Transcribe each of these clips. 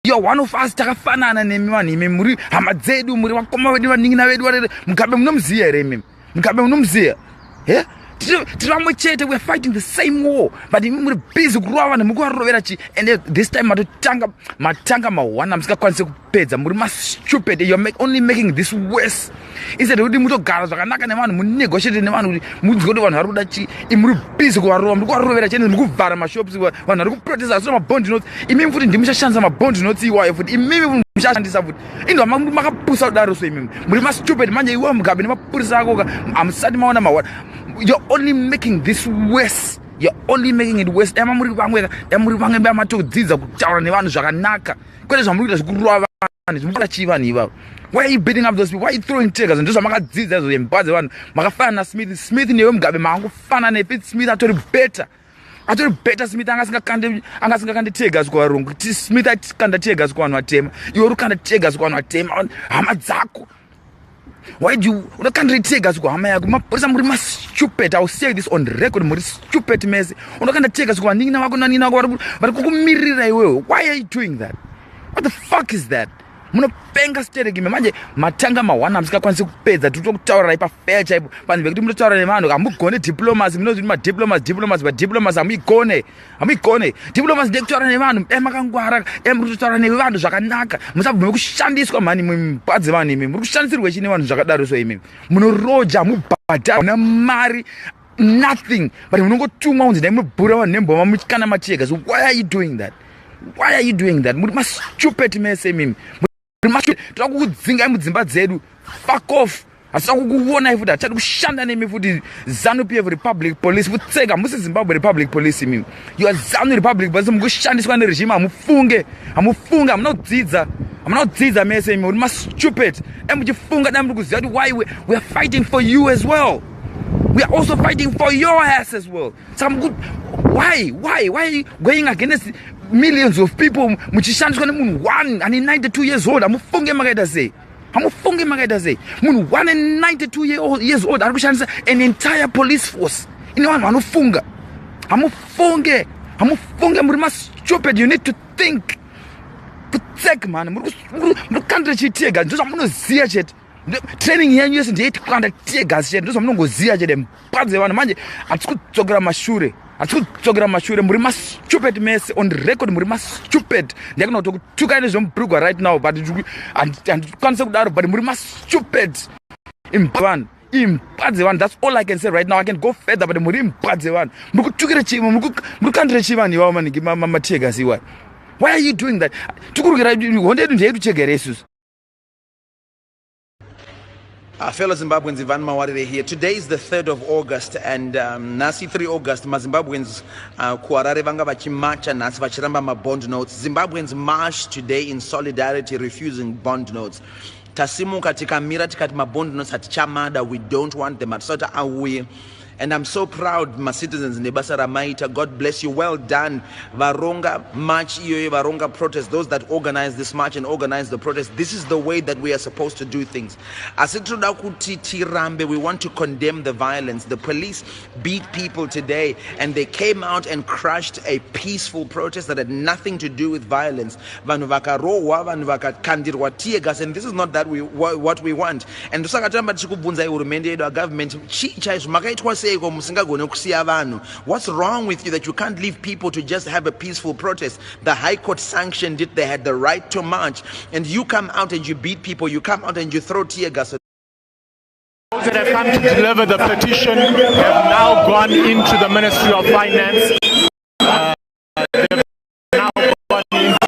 You're one of us takafanana nemani imi muri hama dzedu muri wakoma wedu vaningina vedu varere mukabe munomziya here imi mukabe munomziya we're fighting the same war but imi muri busy kurova vanhu mukuvarovera chi and this time matanga mawana musikakwanise kupedza muri stupid. You're only making this worse. Instead kuti mutogara zvakanaka nevanhu munegotiate nevanhu kuti mudziwe kuti vanhu vari kuda chi imi muri busy kuvarova muri kuvarovera chene mukuvhara mashops vanhu vari kuprotesta asina mabond notes imimi futi ndimi muchashandisa mabond notes iwayo futi imimi muchashandisa futi indwa makapusa kudaro so imimi muri stupid manje iwe mugabe nemapurisa ako amusati maona mawana. You're only making this worse. You're only making it worse. Muri vamwe vamatodzidza kutaura nevanhu zvakanaka kwete zvamuri kuita zvikurova vanhu zvimukata chii vanhu ivavo. Why are you beating up those people? Why are you throwing tears? Ndizvo zvamakadzidza izvo embadze vanhu makafana naSmith newe mugabe makangofana nefe. Smith atori better Smith angasingakande tears kuvarungu kuti Smith atikanda tears kuvanhu vatema iwe uri kanda tears kuvanhu vatema hama dzako. Why do you unokandire tears kuhama yako mapurisa muri stupid. I'll say this on record muri stupid mess. Unokanda tears kuvaningina vako nanina vako vari kukumirira iwewe. Why are you doing that? What the fuck is that? Munopenga steregime manje matanga mawana musikakwanise kupedza totokutaura ipa fair chaipo vanhu vekuti munotaura nevanhu amugone diplomacy munozviti diplomacy amuigone diplomacy ndekutaura nevanhu makangwara muri kutotaura nevanhu zvakanaka musabvume kushandiswa mani mubadze vanhu imi muri kushandisirwe chine vanhu zvakadaro so imi munoroja mubhadhara una mari nothing but munongotumwa unzi ndai munobhura vanhu nemboma muchikana machega. So why are you doing that? Muri stupid mess imi toda kukudzingai mudzimba dzedu. Fuck off. Asina kukuonai futi hatadi kushanda nemi futi. ZANU-PF Republic Police futseka musi Zimbabwe Republic Police imi. You are ZANU Republic Police mukushandiswa neregime hamufunge hamunodzidza mese imi muri stupid. Muchifunga dai muri kuziva kuti why we are fighting for you as well. We are also fighting for your ass as well. So why are you going against millions of people? Muchishandiswa nemunhu 1 and 92 years old. Hamufunge makaita sei. Munhu 1 and 92 years old ari kushandisa an entire police force. Ine vanhu vanofunga. Hamufunge muri stupid. You need to think. Kutsek man. Muri kukandira chitega. Ndizvo munoziya chete. Training yenyu yese ndiyeti kukanda tegas chete. Ndizvo munongoziya chete mpadze vanhu manje atikudzokera mashure muri stupid mess on record muri stupid. Ndakona kutuka nezvomubhurugwa right now but andikwanise kudaro but muri stupid. Impadze vanhu. That's all I can say right now. I can go further but muri impadze vanhu. Muri kutukira chivo muri kukandira chivanhu ivavo maningi mategas iwayo. Why are you doing that? Tukurukira honde yedu ndeyedu chegere isusu. Fellow Zimbabweans, Ivan Mawarire here. Today is the 3rd of August and nasi 3 August Zimbabweans kuharare vanga vachimarcha nasi vachiramba mabond notes. Zimbabweans marched today in solidarity refusing bond notes. Tasimuka tikamira tikati mabond notes hatichamada, we don't want them. Atisota auye. And I'm so proud, my citizens in Nebasa Ramaita. God bless you. Well done. Varonga march, Varonga protest. Those that organize this march and organize the protest. This is the way that we are supposed to do things. We want to condemn the violence. The police beat people today, and they came out and crushed a peaceful protest that had nothing to do with violence. And this is not that what we want. And our government, what's wrong with you that you can't leave people to just have a peaceful protest? The High Court sanctioned it. They had the right to march, and you come out and you beat people. You come out and you throw tear gas. Those that have come to deliver the petition have now gone into the Ministry of Finance. They've now gone into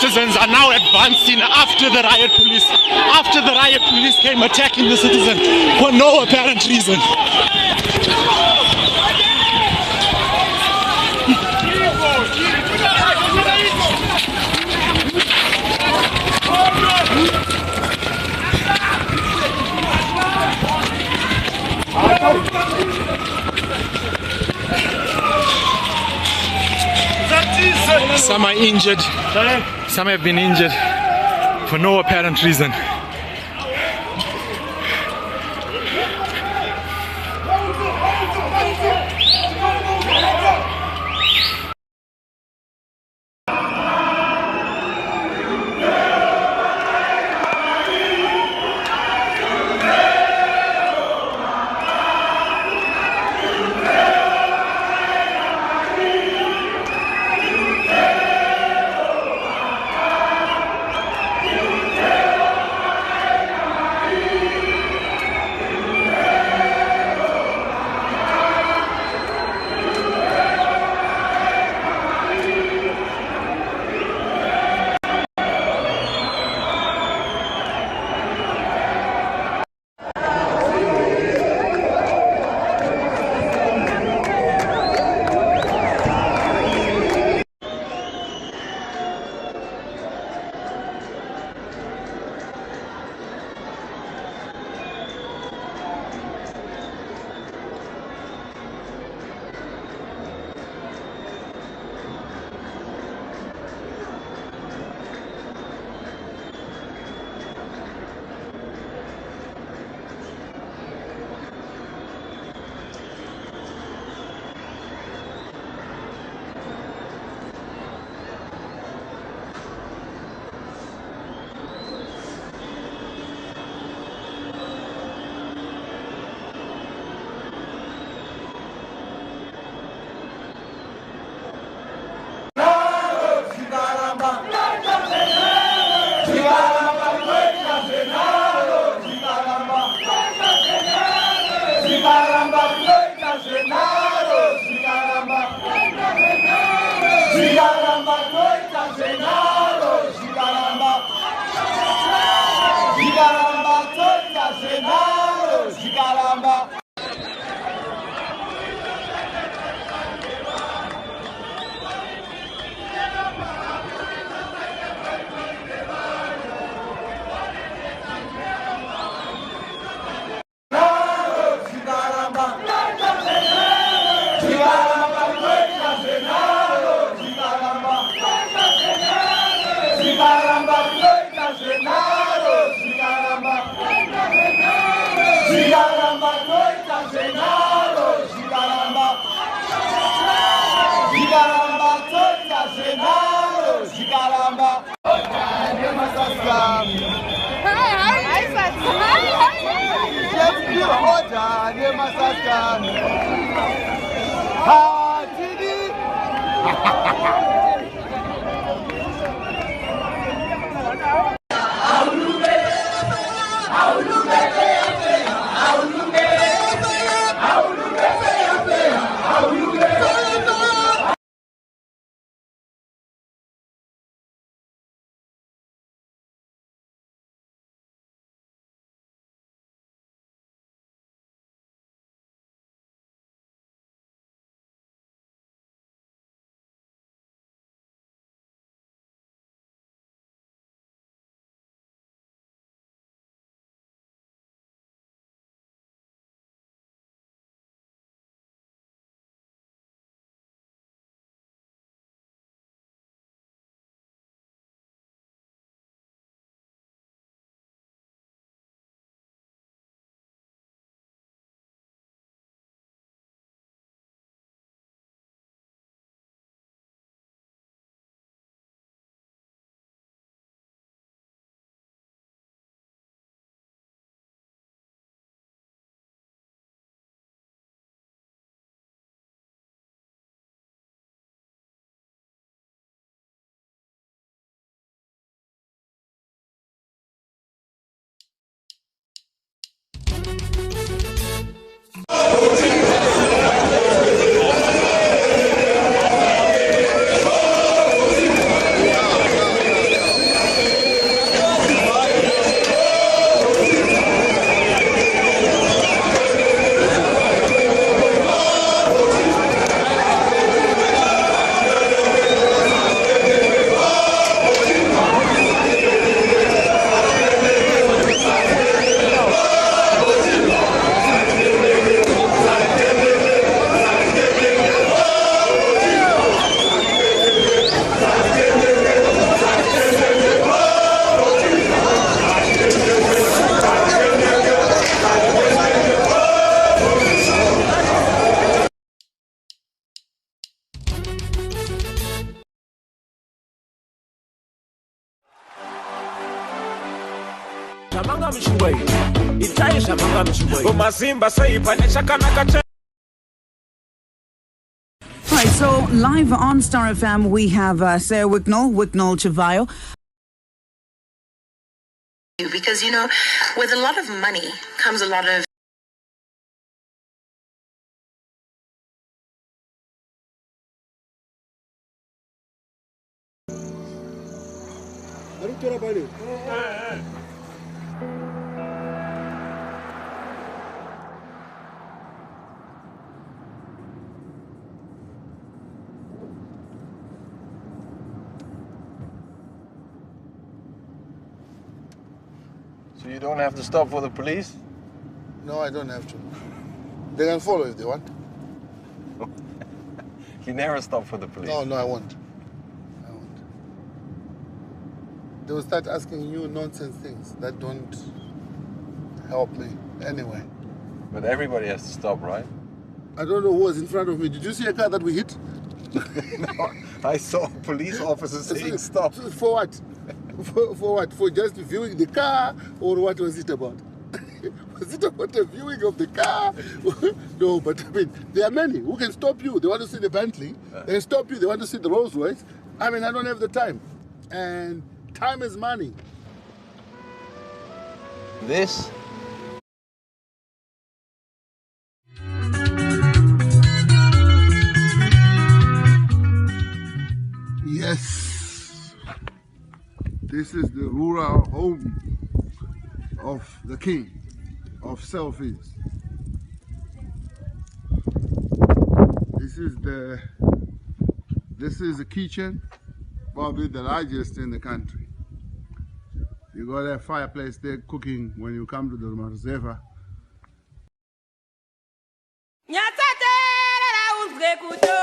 citizens are now advancing after the riot police. After the riot police came attacking the citizens for no apparent reason. Some are injured, some have been injured for no apparent reason. shamanga mshungwe itaye shamanga mshungwe Bomazimba sayipanisha kanaka. Right, so live on Star FM we have Sarah Wicknell Chivayo. Because, you know, with a lot of money comes a lot of So you don't have to stop for the police? No, I don't have to. They can follow if they want. You never stop for the police? No, I won't. They will start asking you nonsense things that don't help me anyway. But everybody has to stop, right? I don't know who was in front of me. Did you see a car that we hit? No, I saw police officers saying stop. For what? For what? For just viewing the car? Or what was it about? Was it about the viewing of the car? No, but I mean, there are many who can stop you. They want to see the Bentley. They can stop you. They want to see the Rolls Royce. I mean, I don't have the time. And time is money. This? Yes. This is the rural home of the king of Selfies. This is the kitchen, probably the largest in the country. You got a fireplace there cooking when you come to the Reserva. Muna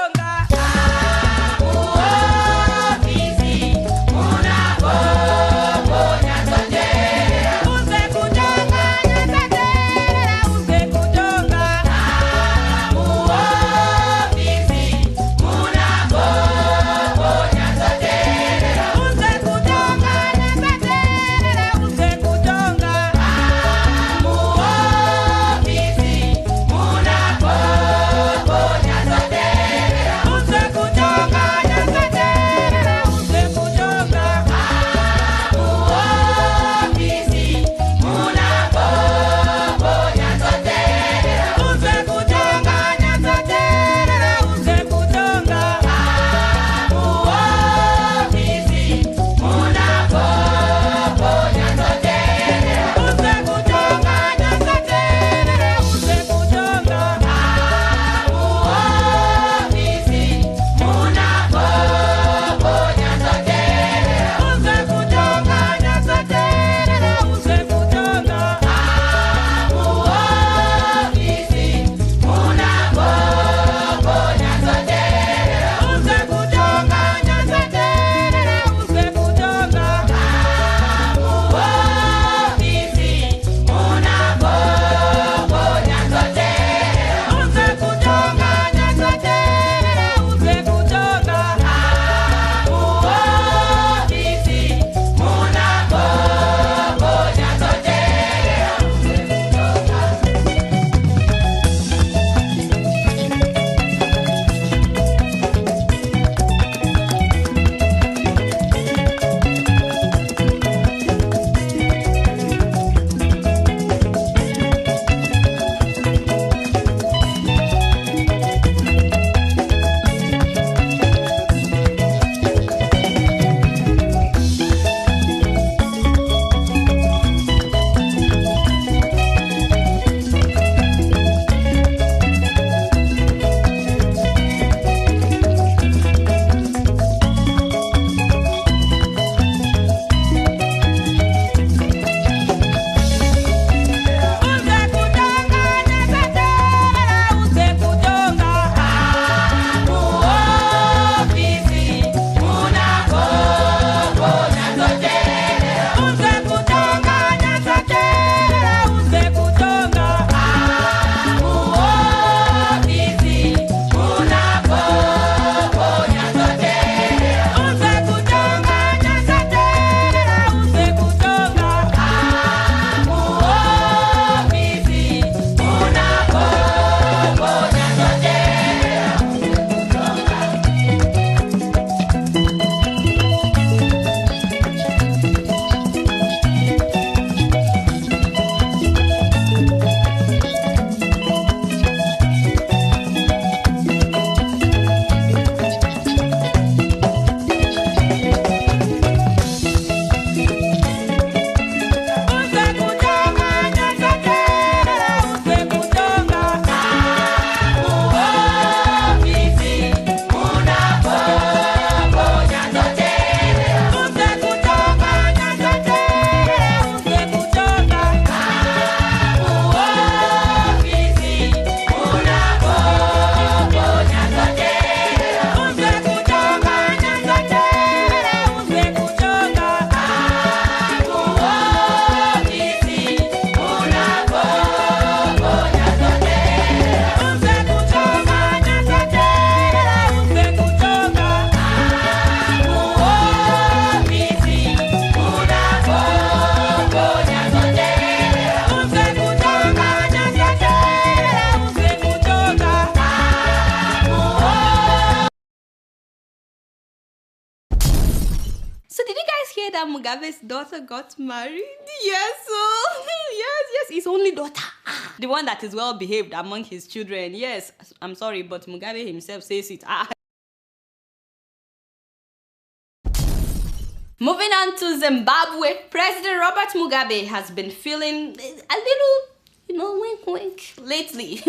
So did you guys hear that Mugabe's daughter got married? Yes, yes, his only daughter. The one that is well behaved among his children. Yes, I'm sorry, but Mugabe himself says it. Moving on to Zimbabwe, President Robert Mugabe has been feeling a little, wink wink lately.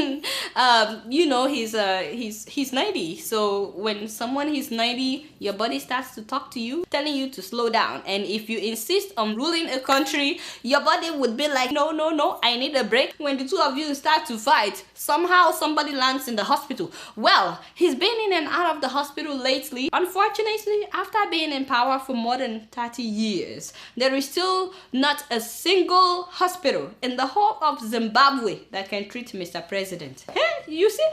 He's 90, so when someone is 90, your body starts to talk to you, telling you to slow down. And if you insist on ruling a country, your body would be like, no, I need a break. When the two of you start to fight, somehow somebody lands in the hospital. Well, he's been in and out of the hospital lately. Unfortunately, after being in power for more than 30 years, there is still not a single hospital in the whole of Zimbabwe that can treat Mr. President. You see,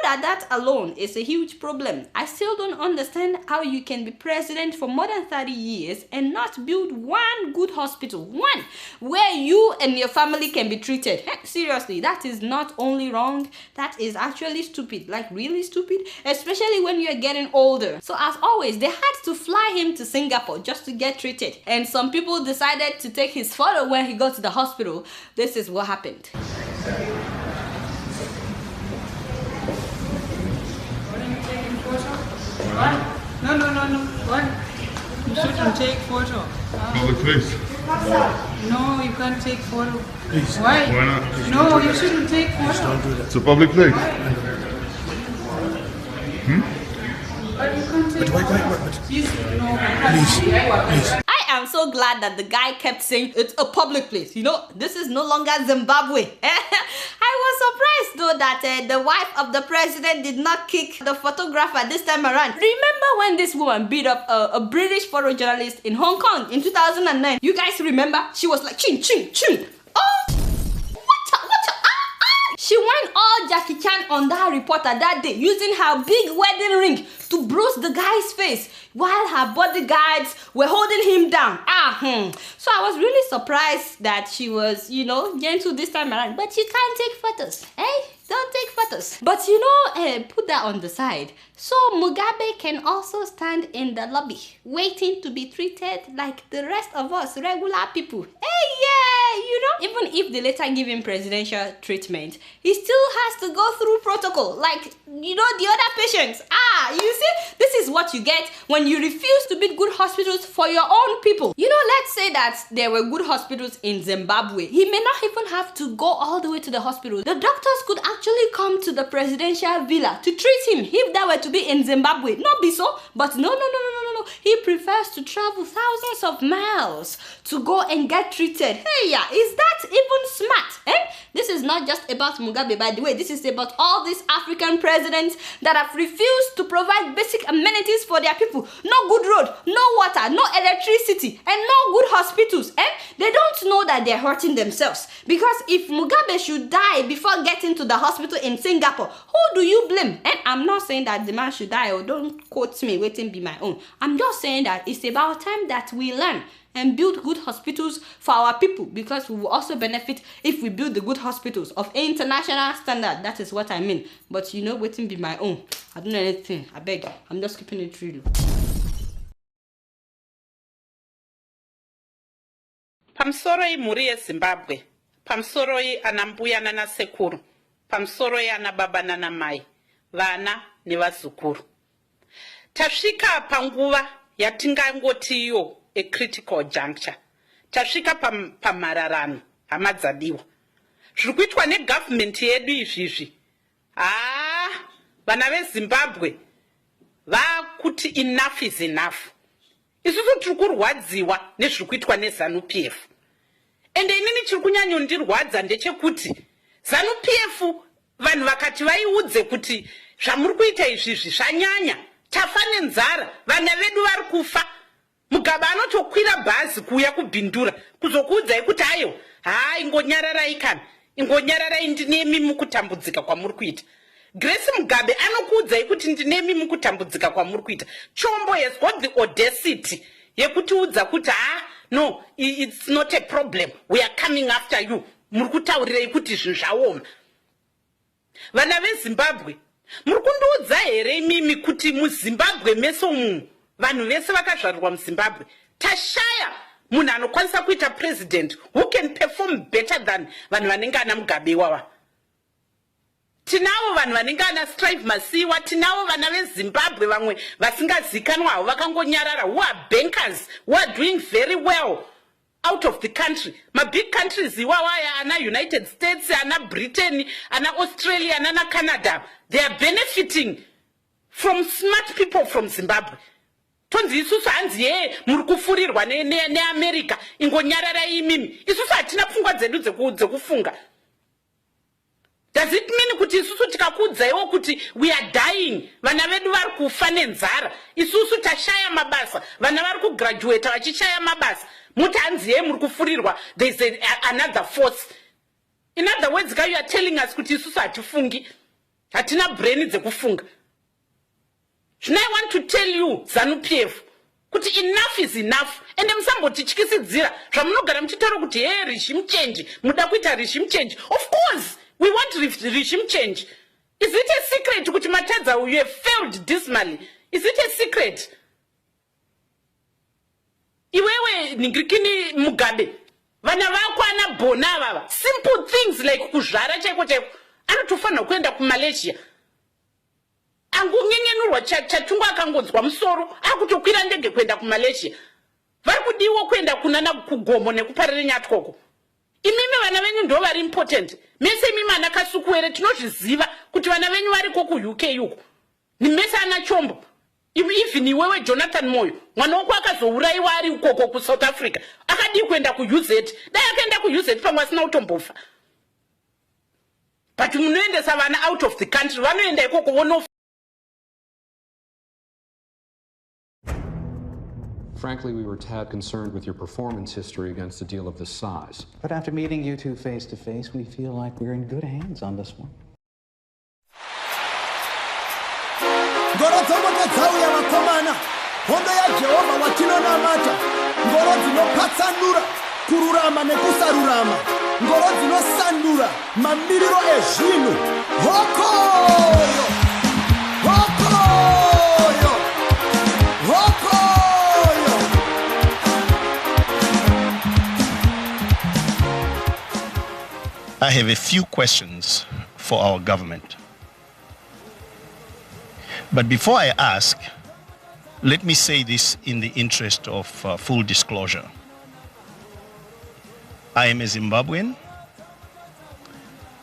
that alone is a huge problem. I still don't understand how you can be president for more than 30 years and not build one good hospital, one where you and your family can be treated. Seriously, that is not only wrong, that is actually stupid, like really stupid, especially when you're getting older. So as always, they had to fly him to Singapore just to get treated. And some people decided to take his photo when he got to the hospital. This is what happened. No. What? You shouldn't take photo. Public place. No, you can't take photo. Please. Why? Why not? No, you shouldn't take photo. Please don't do that. It's a public place. But you can't take photo. Please. I am so glad that the guy kept saying it's a public place. This is no longer Zimbabwe. I was surprised though that the wife of the president did not kick the photographer this time around. Remember when this woman beat up a British photojournalist in Hong Kong in 2009? You guys remember? She was like, chin. Oh! She went all Jackie Chan on that reporter that day, using her big wedding ring to bruise the guy's face while her bodyguards were holding him down. So I was really surprised that she was, gentle this time around. But you can't take photos, Don't take photos. But put that on the side. So Mugabe can also stand in the lobby, waiting to be treated like the rest of us regular people. Even if they later give him presidential treatment, he still has to go through protocol, like, the other patients. You see, this is what you get when you refuse to build good hospitals for your own people. Let's say that there were good hospitals in Zimbabwe. He may not even have to go all the way to the hospital. The doctors could actually come to the presidential villa to treat him if that were to be in Zimbabwe. Not be so, but no. He prefers to travel thousands of miles to go and get treated. Is that even smart? This is not just about Mugabe, by the way. This is about all these African presidents that have refused to provide basic amenities for their people. No good road, no water, no electricity, and no good hospitals. They don't know that they're hurting themselves. Because if Mugabe should die before getting to the hospital in Singapore, who do you blame? I'm not saying that the man should die, or don't quote me, waiting be my own. I'm just saying that it's about time that we learn and build good hospitals for our people, because we will also benefit if we build the good hospitals of international standard. That is what I mean. But waiting be my own. I don't know anything. I beg. I'm just keeping it real. Pamsoroi muri Zimbabwe. Pamsoroi anambuya nana sekuru. Pamsoroi anababa nana mai. Vana nevazukuru. Tasvika panguva yatingangotiyo a critical juncture. Tasvika pamararano amadzadiwa. Zviri kuitwa negovernment yedu izvizvi. Vana veZimbabwe vakuti enough is enough. Isusu tiri kurwadziwa nezviri kuitwa neZANU-PF. Ende inini chiri kunyanyondirwadza ndechekuti ZANU-PF vanhu vakati vaiudze kuti zvamuri kuita izvizvi zvanyanya, tafa nenzara, vana vedu vari kufa. Mugabe anotokwira bhazi kuuya kubhindura kuzokuudzai kuti ayo, ingonyararai kana, ingonyararai ndinemi mukutambudzika kwamuri kuita. Grace Mugabe anokuudzai kuti ndinemi mukutambudzika kwamuri kuita. Chombo has got the audacity yekutiudza kuti no, it's not a problem, we are coming after you. Muri kutaurirei kuti zvinhu zvaoma. Vana veZimbabwe, muri kundiudza here imimi kuti muZimbabwe mese umu vanhu vese vakazvarwa muZimbabwe tashaya munhu anokwanisa kuita president who can perform better than vanhu vanenge ana Mugabe wawa. Tinavo vanhu vanenge ana Strive Masiwa, tinavo vana veZimbabwe vamwe vasingazikanwa havo vakangonyarara, who are bankers, who are doing very well out of the country. My big countries iwawaya ana United States, ana Britain, ana Australia, ana Canada, they are benefiting from smart people from Zimbabwe. Tonzi isusu hanzi ye muri kufurirwa neAmerica ingonyarara imimi. Isusu hatina pfungwa dzedu dzekufunga. Does it mean kuti isusu tikakudzaiwo kuti we are dying, vana vedu vari kufa nenzara, isusu tashaya mabasa, vana vari kugraduate vachishaya mabasa, muti hanzi ye muri kufurirwa, there is another force. In other words, you are telling us kuti isusu hatifungi, hatina brain dzekufunga. Now I want to tell you, ZANU-PF, kuti enough is enough. And musambotityisidzira zvamunogara muchitaura kuti hey, regime change, muda kuita regime change. Of course, we want regime change. Is it a secret kuti Matadza, you have failed dismally? Is it a secret? Iwewe ningirikini Mugabe, vana vako ana bona baba. Simple things like kuzvara chaiko chaiko. Anotofana kuenda ku Malaysia. Angunyenyenurwa chatungwa akangonzwa musoro akutokwira ndege kwenda ku Malaysia. Vari kudiwa kwenda kunana kugomo nekuparire nyatwoko. Imimi vana venyu ndo vari important. Mese imimi ana Kasukuwere tinozviziva kuti vana venyu vari ko ku UK yuko. Ni mese ana Chombo. Even iwewe Jonathan Moyo, mwana wako akazouraiwa ari ukoko ku South Africa. Akadi kwenda ku UZ. Dai akaenda ku UZ pamwe asina utombofa. But munoendesa vana out of the country, vanoenda ikoko wono. Frankly, we were tad concerned with your performance history against a deal of this size. But after meeting you two face to face, we feel like we're in good hands on this one. Ngoro dzauya vakomana, hondo yaJehovha watinonamata, ngoro dzinopatsanura kururama nekusarurama, ngoro dzinosandura mamiriro ezvinhu. Hokoyo! Hokoyo! Hokoyo! I have a few questions for our government. But before I ask, let me say this in the interest of full disclosure. I am a Zimbabwean.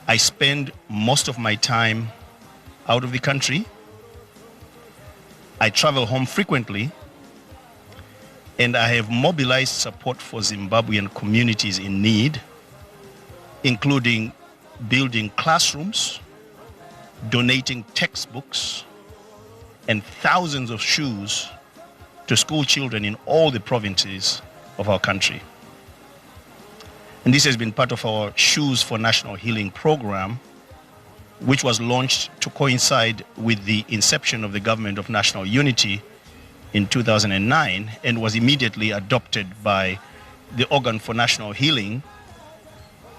I spend most of my time out of the country. I travel home frequently, and I have mobilized support for Zimbabwean communities in need, including building classrooms, donating textbooks, and thousands of shoes to school children in all the provinces of our country. And this has been part of our Shoes for National Healing program, which was launched to coincide with the inception of the Government of National Unity in 2009 and was immediately adopted by the Organ for National Healing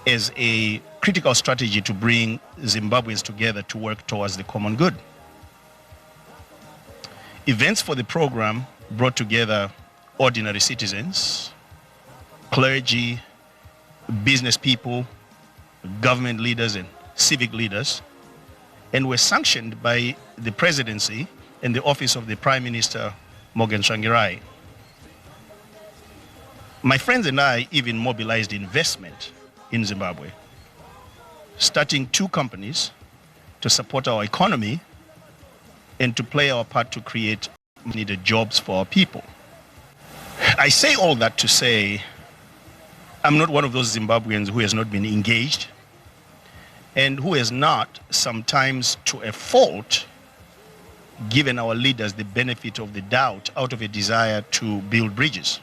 as a critical strategy to bring Zimbabweans together to work towards the common good. Events for the program brought together ordinary citizens, clergy, business people, government leaders, and civic leaders, and were sanctioned by the presidency and the office of the Prime Minister, Morgan Tsvangirai. My friends and I even mobilized investment in Zimbabwe, starting 2 companies to support our economy and to play our part to create needed jobs for our people. I say all that to say I'm not one of those Zimbabweans who has not been engaged and who has not, sometimes to a fault, given our leaders the benefit of the doubt out of a desire to build bridges.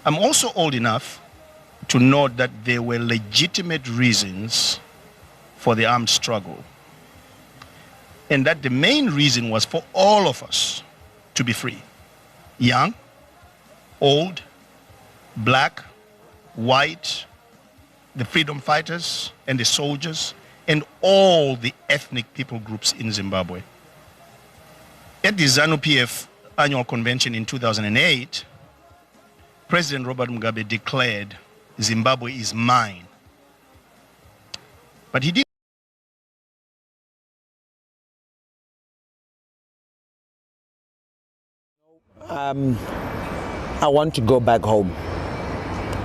I'm also old enough to note that there were legitimate reasons for the armed struggle, and that the main reason was for all of us to be free. Young, old, black, white, the freedom fighters and the soldiers, and all the ethnic people groups in Zimbabwe. At the ZANU-PF, annual convention in 2008, President Robert Mugabe declared Zimbabwe is mine. But he did. I want to go back home.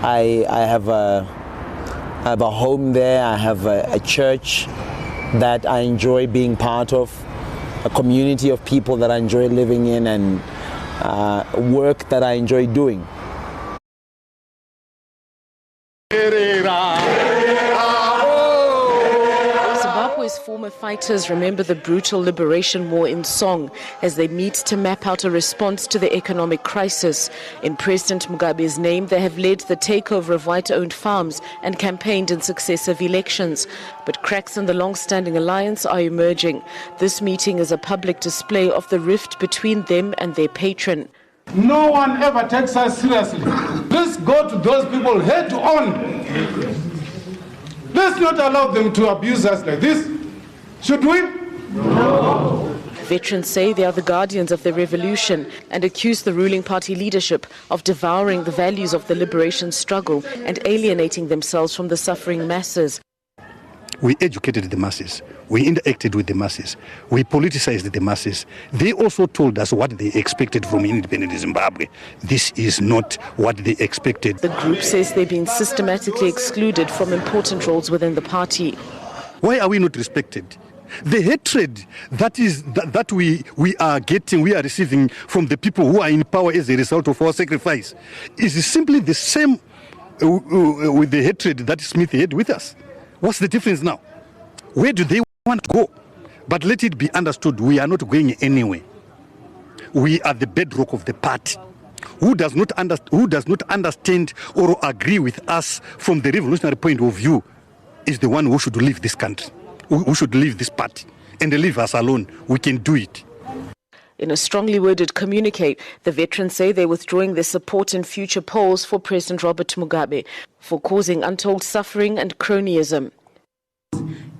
I have a home there. I have a church that I enjoy being part of, a community of people that I enjoy living in, and work that I enjoy doing. Zimbabwe's former fighters remember the brutal liberation war in song as they meet to map out a response to the economic crisis. In President Mugabe's name, they have led the takeover of white-owned farms and campaigned in successive elections. But cracks in the long-standing alliance are emerging. This meeting is a public display of the rift between them and their patron. No one ever takes us seriously. Let's go to those people head on. Let's not allow them to abuse us like this. Should we? No. Veterans say they are the guardians of the revolution and accuse the ruling party leadership of devouring the values of the liberation struggle and alienating themselves from the suffering masses. We educated the masses. We interacted with the masses. We politicized the masses. They also told us what they expected from independent Zimbabwe. This is not what they expected. The group says they've been systematically excluded from important roles within the party. Why are we not respected? The hatred that we are getting, we are receiving from the people who are in power as a result of our sacrifice is simply the same with the hatred that Smith had with us. What's the difference now? Where do they want to go? But let it be understood, we are not going anywhere. We are the bedrock of the party. Who does not understand or agree with us from the revolutionary point of view is the one who should leave this country, who should leave this party, and leave us alone. We can do it. In a strongly worded communique, the veterans say they're withdrawing their support in future polls for President Robert Mugabe for causing untold suffering and cronyism.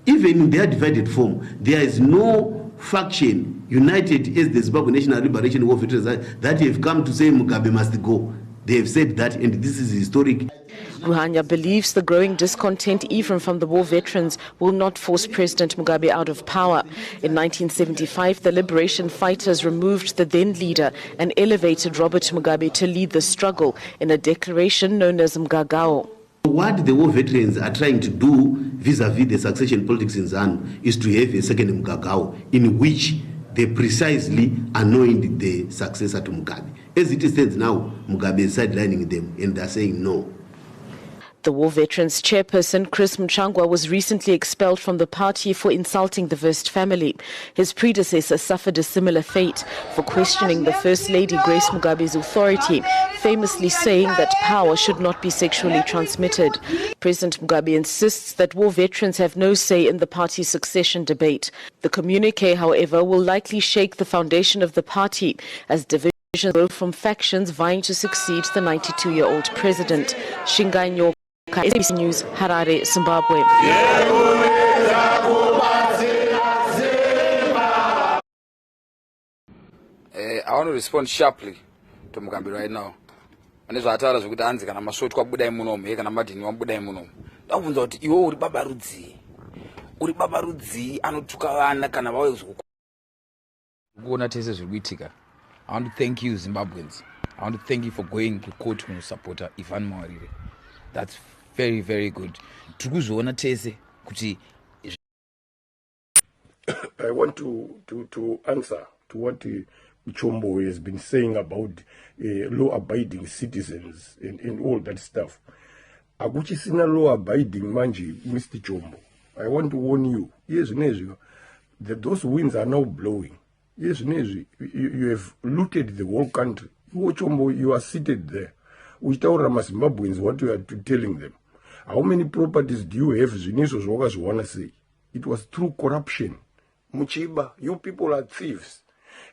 Even in their divided form, there is no faction united as the Zimbabwe National Liberation War veterans that have come to say Mugabe must go. They have said that, and this is historic. Ruhanya believes the growing discontent, even from the war veterans, will not force President Mugabe out of power. In 1975, the liberation fighters removed the then leader and elevated Robert Mugabe to lead the struggle in a declaration known as Mgagao. What the war veterans are trying to do vis-a-vis the succession politics in ZANU is to have a second Mgagao in which they precisely anoint the successor to Mugabe. As it stands now, Mugabe is sidelining them and they are saying no. The war veterans chairperson, Chris Mchangwa, was recently expelled from the party for insulting the West family. His predecessor suffered a similar fate for questioning the First Lady Grace Mugabe's authority, famously saying that power should not be sexually transmitted. President Mugabe insists that war veterans have no say in the party's succession debate. The communique, however, will likely shake the foundation of the party as divisions grow from factions vying to succeed the 92-year-old president. Shingai Nyoka, SABC News, Harare, Zimbabwe. I want to respond sharply to Mugabe right now. Anezvatara zvokuti anzi kana masotwa budai munomu kana madhini wambudai munomu. Ndakubvunza kuti iwe uri baba rudzi. Uri baba rudzi anotuka vana kana vauya kuona tese zviri kuitika. I want to thank you Zimbabweans. I want to thank you for going to court to support Ivan Mawarire. That's very, very good. I want to answer to what Chombo has been saying about law-abiding citizens and all that stuff. Akuchisina law-abiding manje, Mr. Chombo. I want to warn you. Yes, Nezio, that those winds are now blowing. Yes, Nezio, you have looted the whole country. You, Chombo, you are seated there. Uchitaura maZimbabweans what you are telling them. How many properties do you have? Zvineizvo zvawakazowana sei? It was through corruption. Muchiba, you people are thieves.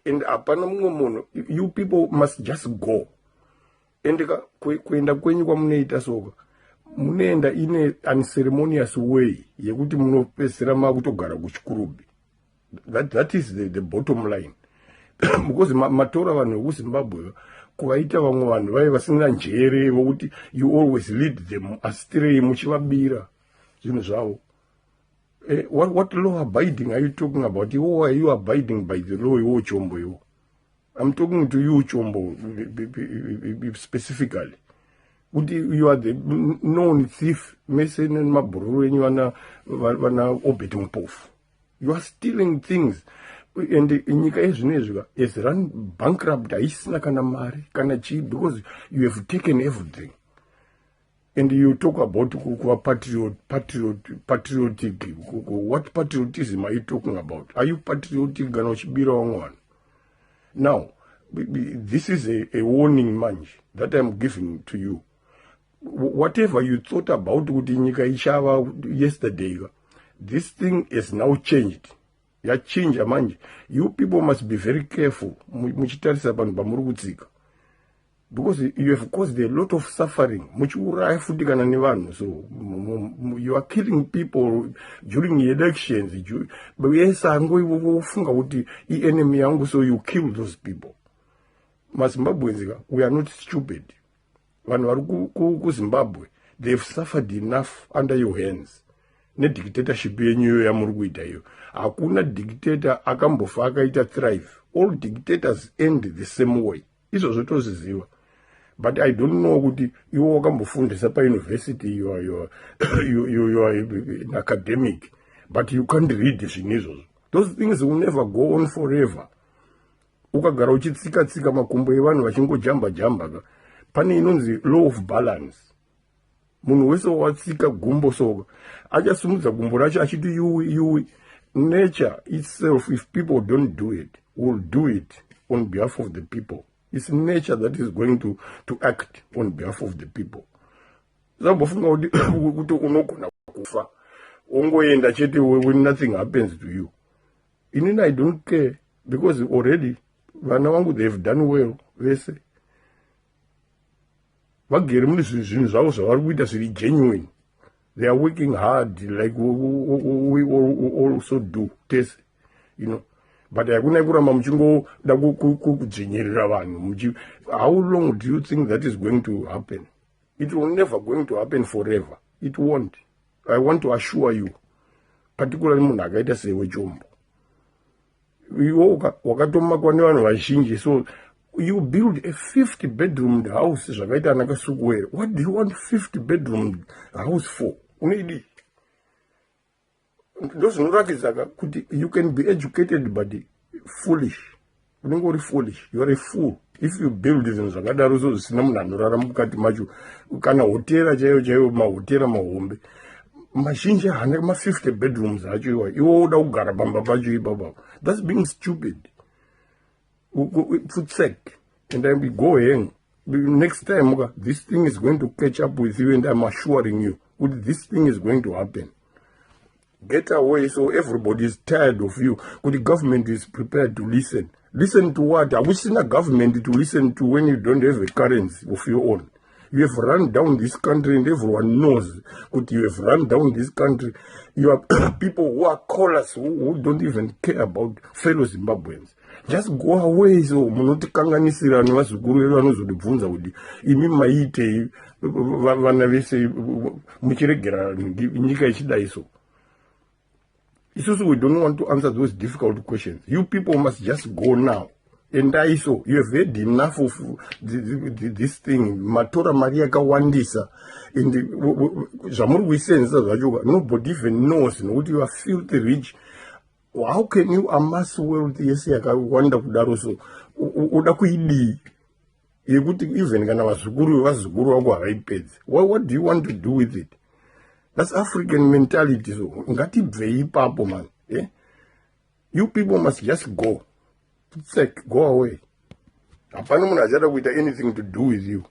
And apana mumwe munhu, you people must just go. And kuenda kwenyu kwamunoita soka, munoenda in an unceremonious way yekuti munopedzisira makutogara kuchikurubi. That is the bottom line. because matora vanhu vekuzimbabwe kuvaita vamwe vanhu vaive vasina njere vokuti you always lead them astray muchivabira zvinhu zvavo. What law abiding are you talking about? Iwo are you abiding by the law iwo chombo iwo? I'm talking to you chombo specifically. You are the known thief, Mason and Maburu, and you are obit mpofu. You are stealing things. And nyika yezvinezvi is run bankrupt, haisina kana mari kana chi, because you have taken everything. And you talk about patriotic. What patriotism are you talking about? Are you patriotic? Now, this is a warning manch that I'm giving to you. Whatever you thought about yesterday, this thing is now changed. Ya change manch. You people must be very careful. Because you have caused a lot of suffering. So you are killing people during the elections. But yes, I'm going to enemy, so you kill those people. We are not stupid. Zimbabwe, they've suffered enough under your hands. Ne dictatorship yenyu ya muruguita yo. Hakuna dictator akambofa akaita thrive. All dictators end the same way. Izo zotoziziwa. But I don't know what you wakambofundisa pa university, you are an academic, but you can't read zvinizvo. Those things will never go on forever. Ukagara uchitsika makumbo evanhu vachingojamba pane inonzi law of balance. Munhu wese watsika gumbo soka achasumudza gumbo racho achiti you nature itself, if people don't do it, will do it on behalf of the people. It's nature that is going to act on behalf of the people. When nothing happens to you. I don't care, because already they've done well. They say genuine. They are working hard, like we also do. You know. But how long do you think that is going to happen? It will never going to happen forever. It won't. I want to assure you, particularly munagaita sewe chombo. So you build a 50-bedroom house. What do you want 50-bedroom house for? You can be educated but foolish. You don't go foolish. You are a fool. If you build this in Zagadaruzo, Sinamura Mukati Maju, Kana Hotera Jayo Mahotera Mahombe, Machinja Hanema 50 bedrooms, you order Garabamba Baju Baba. That's being stupid. Food sake. And then we go in. Next time, this thing is going to catch up with you, and I'm assuring you, this thing is going to happen. Get away so everybody is tired of you. The government is prepared to listen. Listen to what? I wish in a government to listen to when you don't have a currency of your own. You have run down this country and everyone knows that you have run down this country. You are people who are callers who don't even care about fellow Zimbabweans. Just go away. So munotikanganisira nevazukuru vanozodibvunza kuti imi maite vana vese muchiregera nyika ichidai so. We don't want to answer those difficult questions. You people must just go now. And so you have had enough of this thing. Matora Maria Kawandisa. Nobody even knows. You are filthy rich. How can you amass wealth? Yes, I wonder kudaroso. Udakuidi. Even kana wasuguru wako iPads. What do you want to do with it? That's African mentality. So, ngati bvei papo man. You people must just go. Go away. Hapana munhu achada kuita anything to do with you.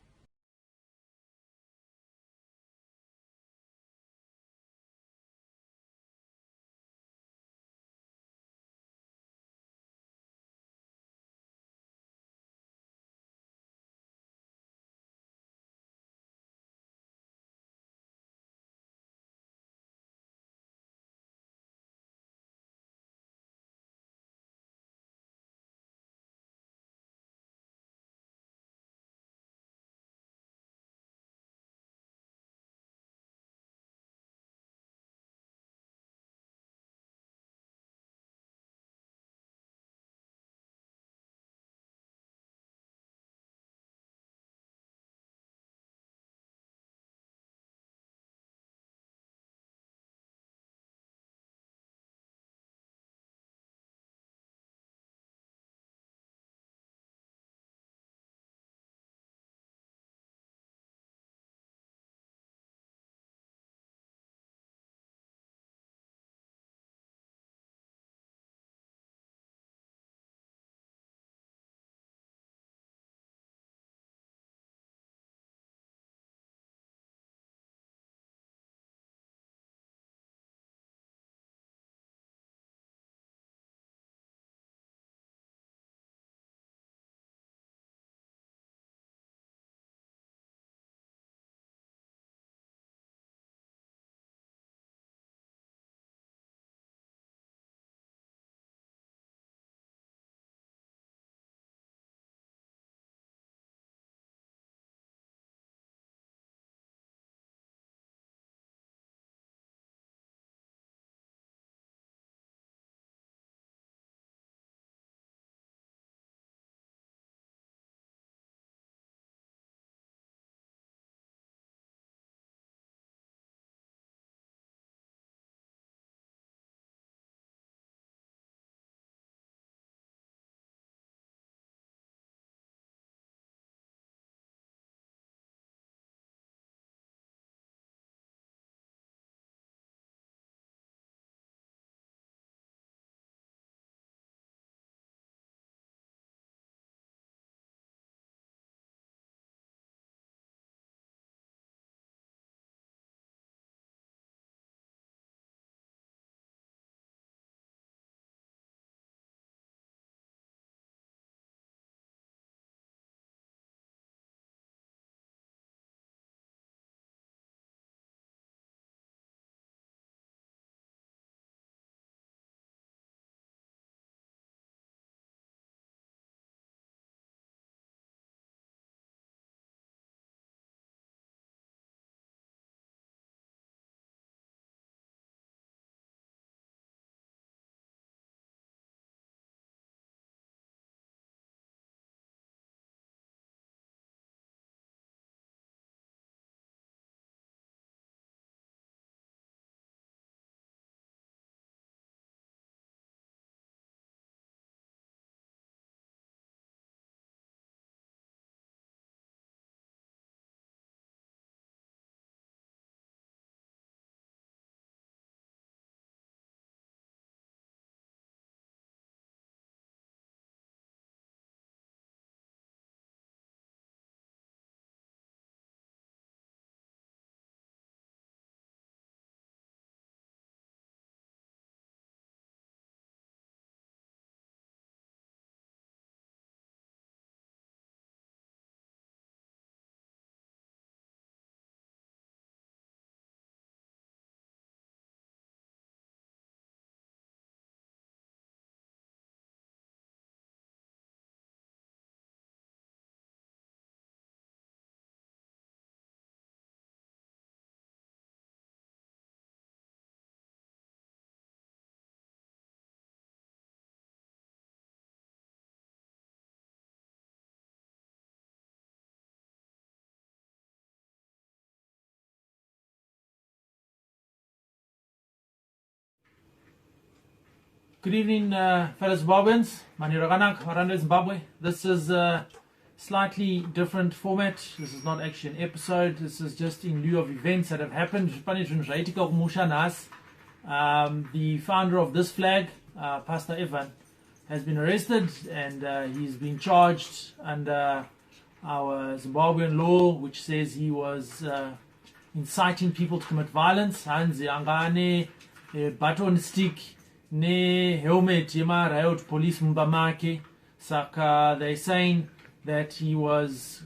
Good evening, fellow Zimbabweans. Maniraganak, Aranda Zimbabwe. This is a slightly different format. This is not actually an episode. This is just in lieu of events that have happened. The founder of this flag, Pastor Evan, has been arrested and he's been charged under our Zimbabwean law, which says he was inciting people to commit violence. Hanzi angane baton stick ne helmet yema riot police mbamake. Saka they're saying that he was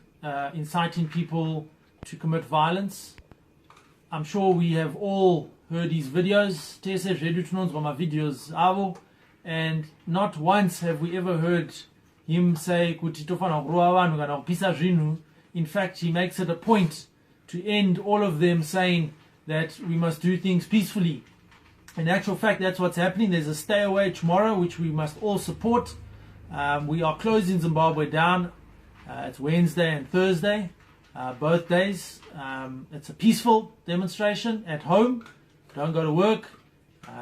inciting people to commit violence. I'm sure we have all heard these videos. Videos avo, and not once have we ever heard him say in fact, he makes it a point to end all of them saying that we must do things peacefully. In actual fact, that's what's happening. There's a stay away tomorrow, which we must all support. We are closing Zimbabwe down. It's Wednesday and Thursday, both days. It's a peaceful demonstration at home. Don't go to work.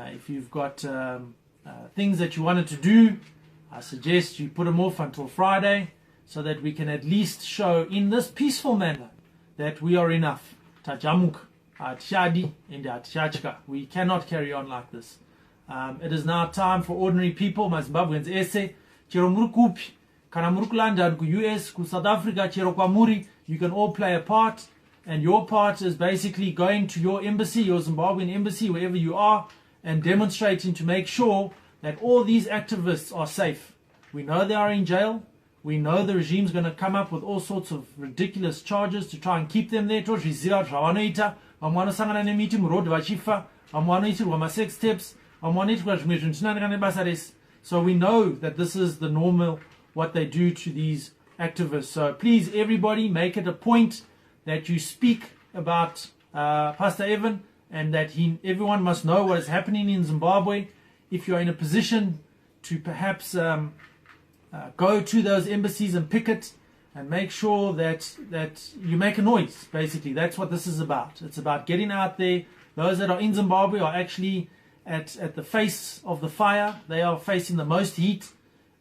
If you've got things that you wanted to do, I suggest you put them off until Friday so that we can at least show in this peaceful manner that we are enough. We cannot carry on like this. It is now time for ordinary people, my Zimbabweans, London, US, South Africa, you can all play a part, and your part is basically going to your embassy, your Zimbabwean embassy, wherever you are, and demonstrating to make sure that all these activists are safe. We know they are in jail. We know the regime's going to come up with all sorts of ridiculous charges to try and keep them there. So we know that this is the normal, what they do to these activists. So please, everybody, make it a point that you speak about Pastor Evan, and that everyone must know what is happening in Zimbabwe. If you're in a position to perhaps go to those embassies and picket and make sure that you make a noise, basically. That's what this is about. It's about getting out there. Those that are in Zimbabwe are actually at the face of the fire. They are facing the most heat.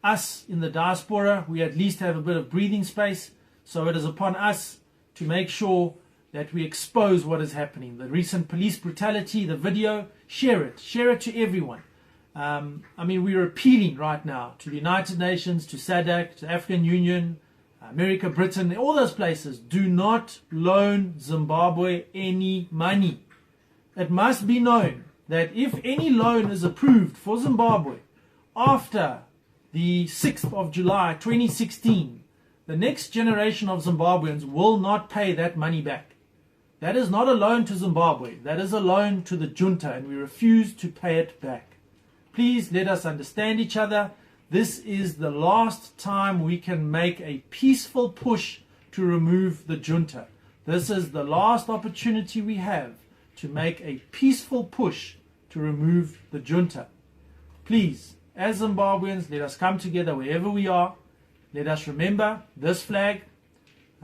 Us in the diaspora, we at least have a bit of breathing space. So it is upon us to make sure that we expose what is happening. The recent police brutality, the video, share it to everyone. I mean, we're appealing right now to the United Nations, to SADC, to African Union, America, Britain, all those places. Do not loan Zimbabwe any money. It must be known that if any loan is approved for Zimbabwe after the 6th of July 2016, the next generation of Zimbabweans will not pay that money back. That is not a loan to Zimbabwe. That is a loan to the junta, and we refuse to pay it back. Please let us understand each other. This is the last time we can make a peaceful push to remove the junta. This is the last opportunity we have to make a peaceful push to remove the junta. Please, as Zimbabweans, let us come together wherever we are. Let us remember this flag,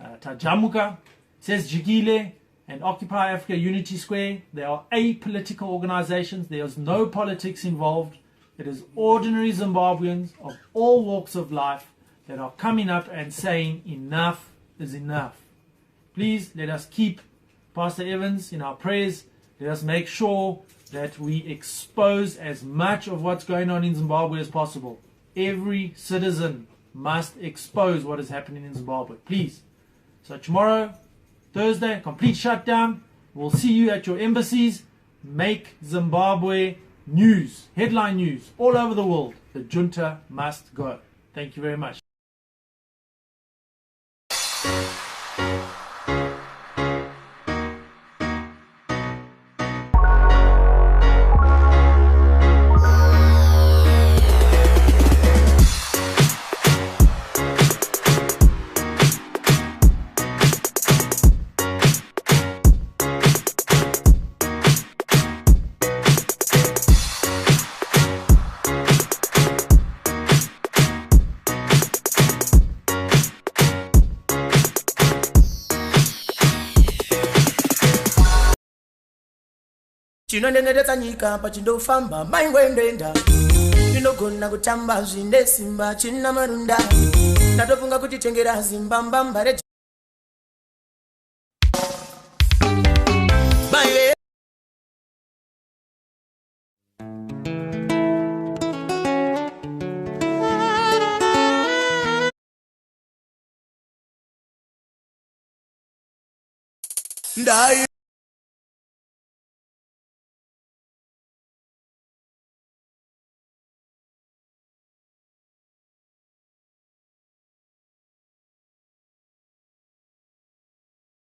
Tajamuka, says Jigile, and Occupy Africa Unity Square. They are apolitical organizations. There is no politics involved. It is ordinary Zimbabweans of all walks of life that are coming up and saying enough is enough. Please let us keep Pastor Evans in our prayers. Let us make sure that we expose as much of what's going on in Zimbabwe as possible. Every citizen must expose what is happening in Zimbabwe. Please. So tomorrow, Thursday, complete shutdown. We'll see you at your embassies. Make Zimbabwe news, headline news, all over the world. The junta must go. Thank you very much. Chinonenedetsa nyika pachindofamba maingwendenda chinogona kutamba zvine simba china marunda ndatofunga kutitengera zimbamba mbare Bye. Ndai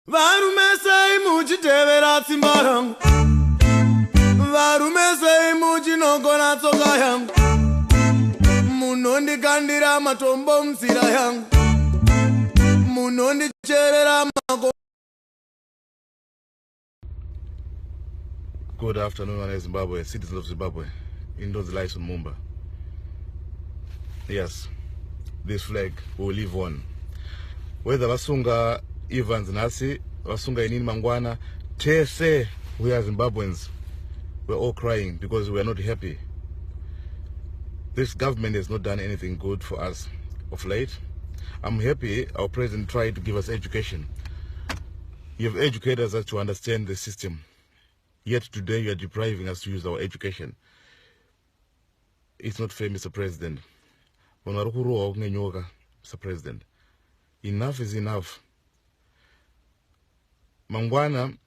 Varume sei muchitevera tsimba rangu Varume sei muchinogona tsoka yangu Munondikandira matombo mzira yangu Munondicherera mako Good afternoon, Zimbabwe, citizens of Zimbabwe, in those lives in Mumba. Yes, this flag will live on. Whether Vasunga Evans Nasi, Vasunga Inini Mangwana, Tese, we are Zimbabweans, we're all crying because we are not happy. This government has not done anything good for us of late. I'm happy our president tried to give us education. You have educated us to understand the system. Yet today you are depriving us to use our education. It's not fair, Mr. President. Mr. President. Enough is enough. Mangwana,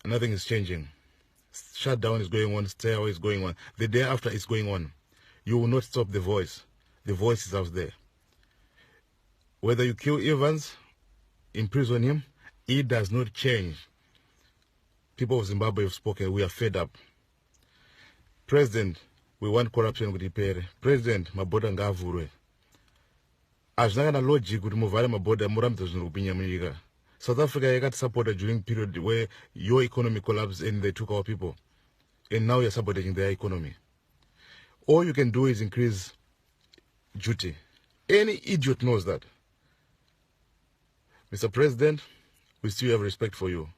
nothing is changing. Shutdown is going on, stay away is going on. The day after is going on. You will not stop the voice. The voice is out there. Whether you kill Evans, imprison him, it does not change. People of Zimbabwe have spoken. We are fed up. President, we want corruption with the President, maboda ngavurwe. Azvinanga na logic kuti muvhare maboda muramidza zvinhu kupinya munyika. South Africa yakati supported during period where your economy collapsed and they took our people. And now you're sabotaging their economy. All you can do is increase duty. Any idiot knows that. Mr. President, we still have respect for you.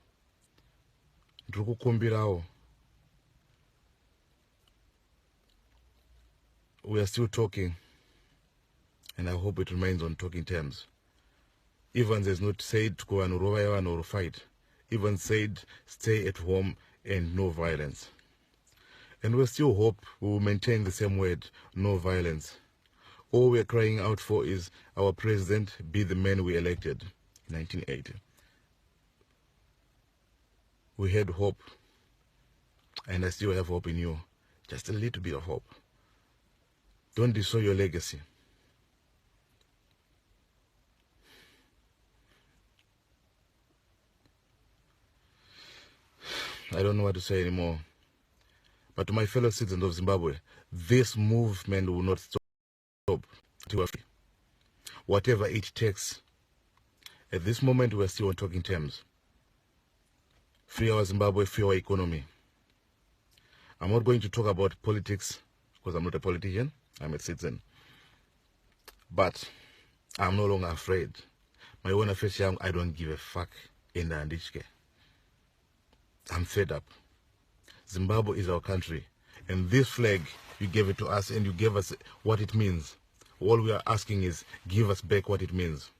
We are still talking, and I hope it remains on talking terms. Evans has not said to go and fight. Evans said stay at home and no violence. And we still hope we will maintain the same word, no violence. All we are crying out for is our president be the man we elected in 1980. We had hope, and I still have hope in you. Just a little bit of hope. Don't destroy your legacy. I don't know what to say anymore. But to my fellow citizens of Zimbabwe, this movement will not stop. Whatever it takes. At this moment, we are still on talking terms. Free our Zimbabwe, free our economy. I'm not going to talk about politics because I'm not a politician. I'm a citizen. But I'm no longer afraid. My own affairs, I don't give a fuck in the Andishke. I'm fed up. Zimbabwe is our country. And this flag, you gave it to us and you gave us what it means. All we are asking is, give us back what it means.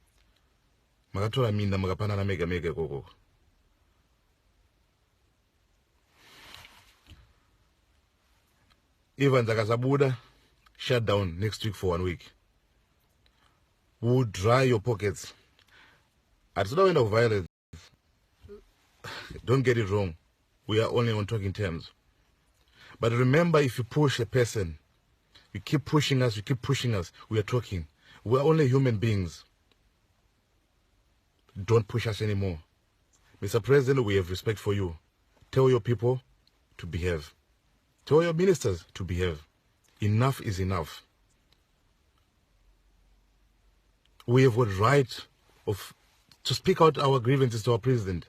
Makatora minda makapana na mega koko. Evans Akasabuda, shut down next week for 1 week. We'll dry your pockets. At the end of violence, don't get it wrong. We are only on talking terms. But remember, if you push a person, you keep pushing us, we are talking. We are only human beings. Don't push us anymore. Mr. President, we have respect for you. Tell your people to behave. Tell your ministers to behave. Enough is enough. We have got right to speak out our grievances to our president.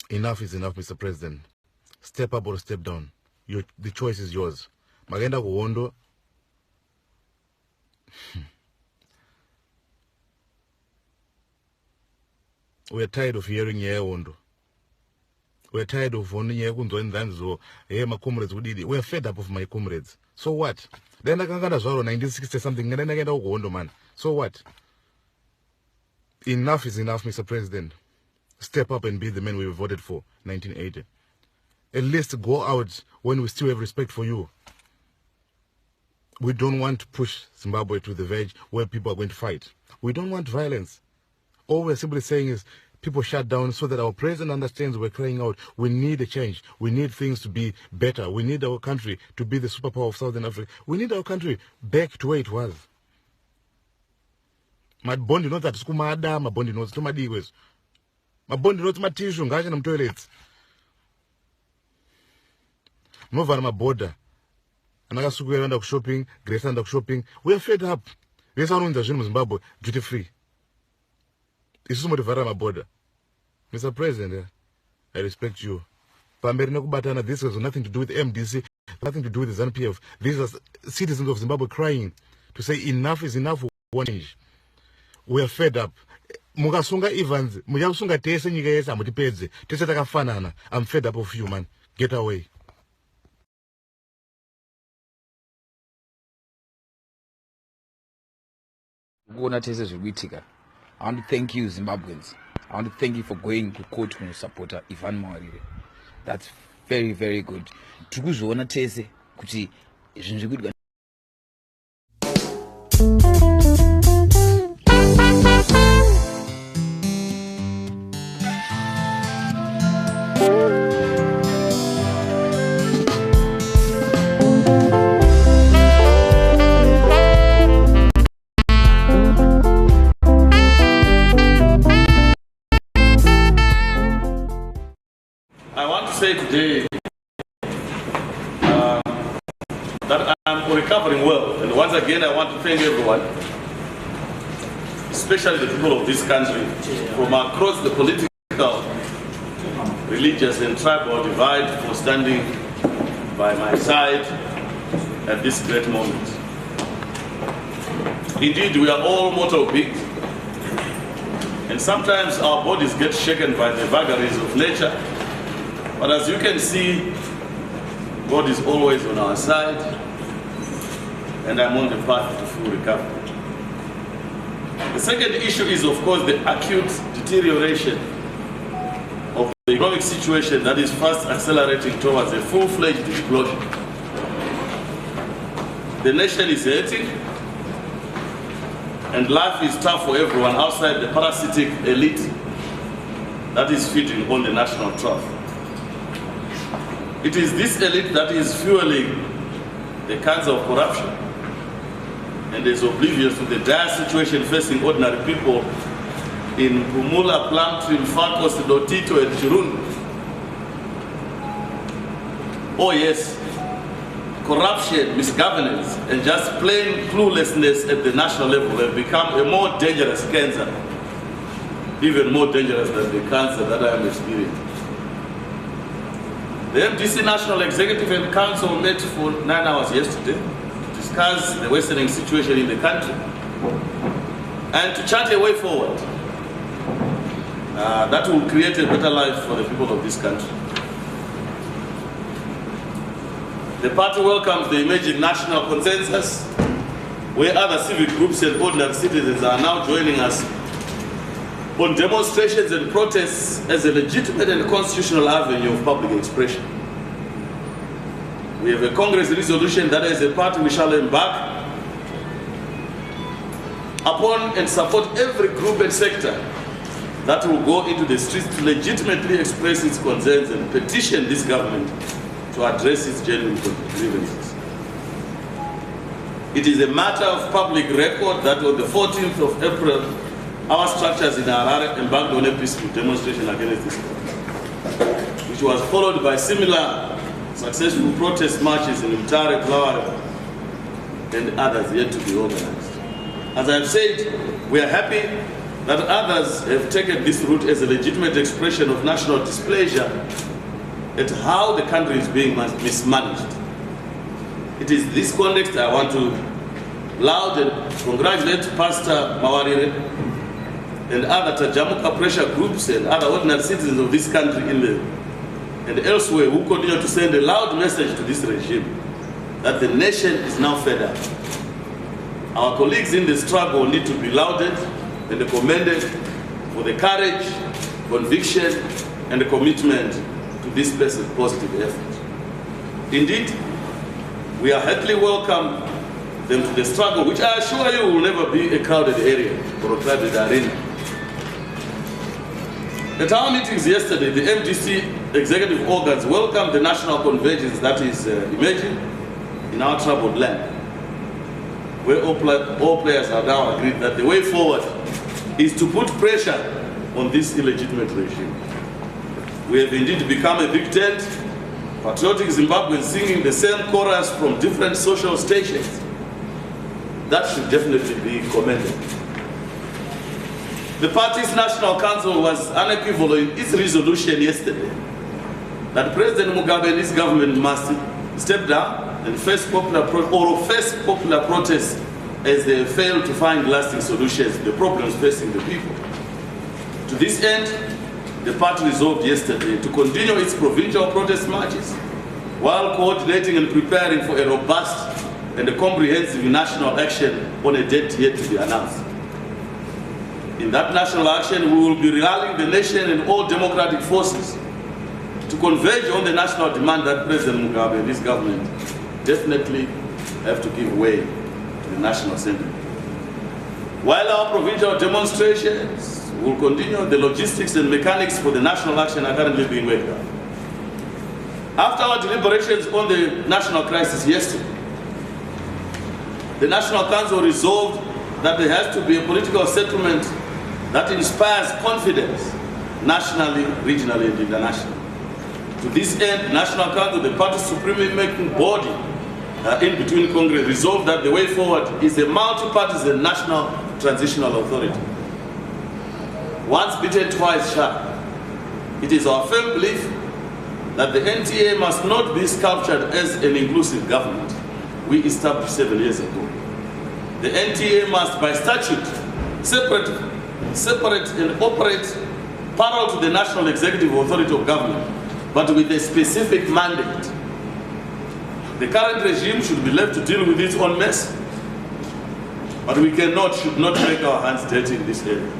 Enough is enough, Mr. President. Step up or step down. The choice is yours. Magenda kuhondo. We are tired of hearing Yehondo. We are tired of owning Yehondo and Danzo. Hey, my comrades, we are fed up of my comrades. So what? Then I can get as well 1960 something, and then I get Ondo, man. So what? Enough is enough, Mr. President. Step up and be the man we voted for, 1980. At least go out when we still have respect for you. We don't want to push Zimbabwe to the verge where people are going to fight. We don't want violence. All we're simply saying is people shut down so that our president understands we're crying out. We need a change. We need things to be better. We need our country to be the superpower of Southern Africa. We need our country back to where it was. My bondi knows that skumada, my bondi knows to my digwes. My bondi knows my tissue, ngash and toilets. Move on my border. And I got to end up shopping, Grace end up shopping. We are fed up. We're in the Zimbabwe, duty free. This is my border. Mr. President, I respect you. This has nothing to do with MDC, nothing to do with the ZANU-PF. These are citizens of Zimbabwe crying to say enough is enough. One change. We are fed up. Mugasunga Evans, Mugasunga Tese Nigayes, Amutipedze, Tesataka Fanana. I'm fed up of you, man. Get away. I want to thank you, Zimbabweans. I want to thank you for going to court to support Ivan Mwarire. That's very, very good. Tukuzona tese kuti zvinhu good. Today that I'm recovering well, and once again I want to thank everyone, especially the people of this country from across the political, religious and tribal divide for standing by my side at this great moment. Indeed, we are all mortal beings, and sometimes our bodies get shaken by the vagaries of nature. But as you can see, God is always on our side, and I'm on the path to full recovery. The second issue is, of course, the acute deterioration of the economic situation that is fast accelerating towards a full-fledged explosion. The nation is hurting, and life is tough for everyone outside the parasitic elite that is feeding on the national trough. It is this elite that is fueling the cancer of corruption and is oblivious to the dire situation facing ordinary people in Pumula, Plumtree, Farkos, Lotito, and Chirundu. Oh yes, corruption, misgovernance, and just plain cluelessness at the national level have become a more dangerous cancer, even more dangerous than the cancer that I am experiencing. The MDC National Executive and Council met for 9 hours yesterday to discuss the worsening situation in the country and to chart a way forward that will create a better life for the people of this country. The party welcomes the emerging national consensus, where other civic groups and ordinary citizens are now joining us on demonstrations and protests as a legitimate and constitutional avenue of public expression. We have a Congress resolution that as a party we shall embark upon and support every group and sector that will go into the streets to legitimately express its concerns and petition this government to address its genuine grievances. It is a matter of public record that on the 14th of April, our structures in Harare embarked on a peaceful demonstration against this government, which was followed by similar successful protest marches in Mtare, Plaware, and others yet to be organized. As I've said, we are happy that others have taken this route as a legitimate expression of national displeasure at how the country is being mismanaged. It is this context I want to loudly congratulate Pastor Mawarire and other Tajamuka pressure groups and other ordinary citizens of this country and elsewhere who continue to send a loud message to this regime that the nation is now fed up. Our colleagues in the struggle need to be lauded and commended for the courage, conviction, and the commitment to this positive effort. Indeed, we are heartily welcome them to the struggle, which I assure you will never be a crowded area or a crowded arena. At our meetings yesterday, the MDC executive organs welcomed the national convergence that is emerging in our troubled land, where all players have now agreed that the way forward is to put pressure on this illegitimate regime. We have indeed become a big tent, patriotic Zimbabweans singing the same chorus from different social stations. That should definitely be commended. The party's National Council was unequivocal in its resolution yesterday that President Mugabe and his government must step down and face popular protests as they fail to find lasting solutions to the problems facing the people. To this end, the party resolved yesterday to continue its provincial protest marches while coordinating and preparing for a robust and a comprehensive national action on a date yet to be announced. In that national action, we will be rallying the nation and all democratic forces to converge on the national demand that President Mugabe and his government definitely have to give way to the national sentiment. While our provincial demonstrations will continue, the logistics and mechanics for the national action are currently being worked out. After our deliberations on the national crisis yesterday, the National Council resolved that there has to be a political settlement that inspires confidence nationally, regionally, and internationally. To this end, the National Council, the party's supreme making body in between Congress, resolved that the way forward is a multi-partisan national transitional authority. Once bitten, twice shy. It is our firm belief that the NTA must not be sculptured as an inclusive government we established 7 years ago. The NTA must, by statute, separate and operate parallel to the National Executive Authority of Government, but with a specific mandate. The current regime should be left to deal with its own mess, but we should not make our hands dirty in this area.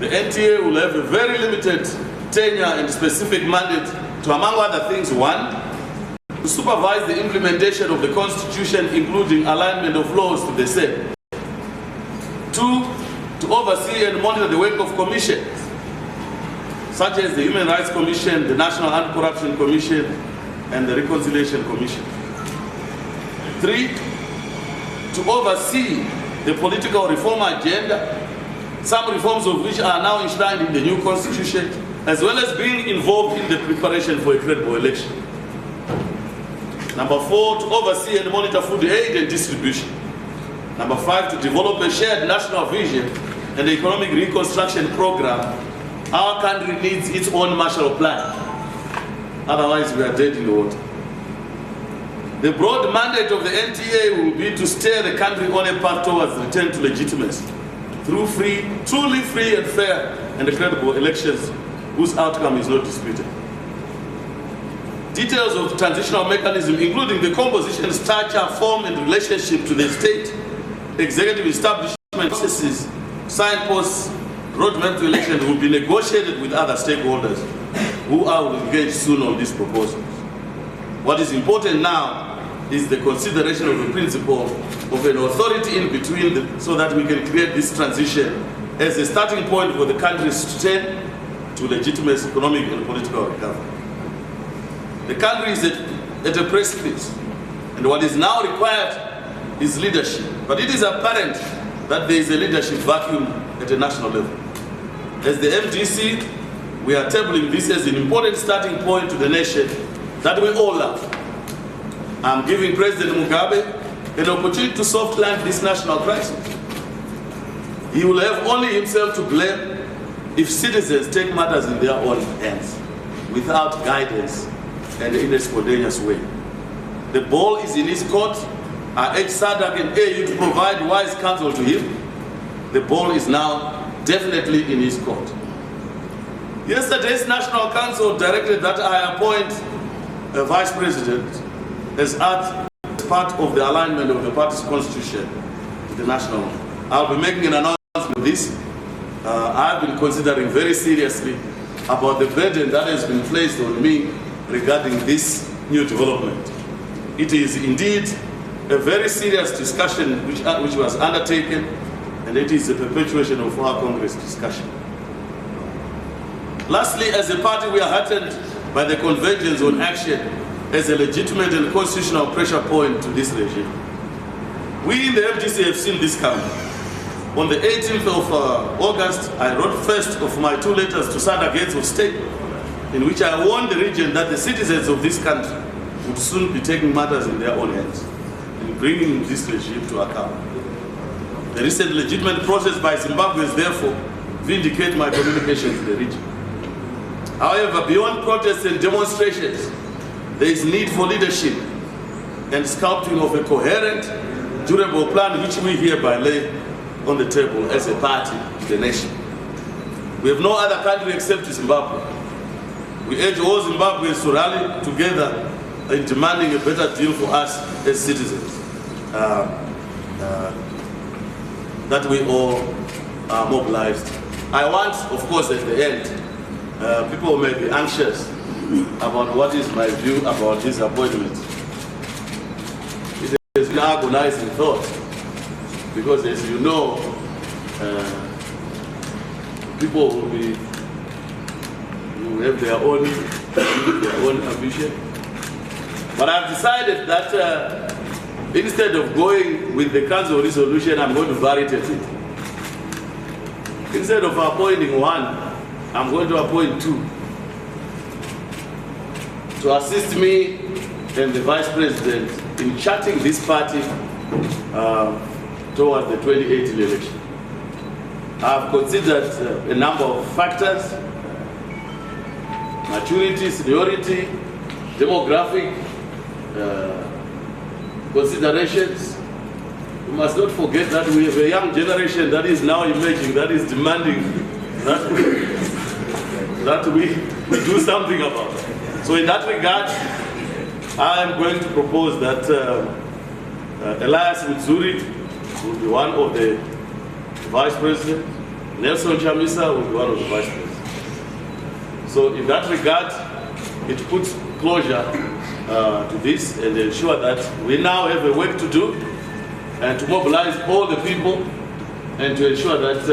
The NTA will have a very limited tenure and specific mandate to, among other things, 1, to supervise the implementation of the Constitution, including alignment of laws to the same. 2, to oversee and monitor the work of commissions, such as the Human Rights Commission, the National Anti-Corruption Commission, and the Reconciliation Commission. 3, to oversee the political reform agenda, some reforms of which are now enshrined in the new Constitution, as well as being involved in the preparation for a credible election. Number 4, to oversee and monitor food aid and distribution. Number 5, to develop a shared national vision and economic reconstruction program. Our country needs its own Marshall Plan. Otherwise, we are dead in the water. The broad mandate of the NTA will be to steer the country on a path towards return to legitimacy through truly free and fair and credible elections whose outcome is not disputed. Details of the transitional mechanism, including the composition, structure, form, and relationship to the state, executive establishment processes, signposts, roadmap to election, will be negotiated with other stakeholders who will engage soon on these proposals. What is important now is the consideration of the principle of an authority in between so that we can create this transition as a starting point for the country's return to legitimate economic and political recovery. The country is at a precipice, and what is now required is leadership. But it is apparent that there is a leadership vacuum at a national level. As the MDC, we are tabling this as an important starting point to the nation that we all love. I'm giving President Mugabe an opportunity to soft land this national crisis. He will have only himself to blame if citizens take matters in their own hands without guidance and in a spontaneous way. The ball is in his court. I urge SADC and AU to provide wise counsel to him. The ball is now definitely in his court. Yesterday's National Council directed that I appoint a vice president as part of the alignment of the party's constitution to the national. I'll be making an announcement with this. I've been considering very seriously about the burden that has been placed on me regarding this new development. It is indeed a very serious discussion which was undertaken, and it is a perpetuation of our Congress discussion. Lastly, as a party, we are heartened by the convergence on action as a legitimate and constitutional pressure point to this regime. We in the FDC have seen this coming. On the 18th of August, I wrote first of my 2 letters to SADC heads of state, in which I warned the region that the citizens of this country would soon be taking matters in their own hands and bringing this regime to account. The recent legitimate process by Zimbabweans therefore vindicate my communication to the region. However, beyond protests and demonstrations, there is need for leadership and sculpting of a coherent, durable plan which we hereby lay on the table as a party to the nation. We have no other country except Zimbabwe. We urge all Zimbabweans to rally together in demanding a better deal for us as citizens. That we all are mobilized. I want, of course, at the end, people may be anxious about what is my view about this appointment. It is an agonizing thought, because as you know, people will have their own ambition. But I've decided that instead of going with the council resolution, I'm going to vary it. Instead of appointing one, I'm going to appoint 2 to assist me and the vice president in charting this party towards the 2018 election. I've considered a number of factors: maturity, seniority, demographic considerations. We must not forget that we have a young generation that is now emerging, that is demanding that we do something about it. So in that regard, I am going to propose that Elias Mitsuri will be one of the vice president, Nelson Chamisa will be one of the vice presidents. So in that regard, it puts closure to this and ensure that we now have a work to do and to mobilize all the people and to ensure that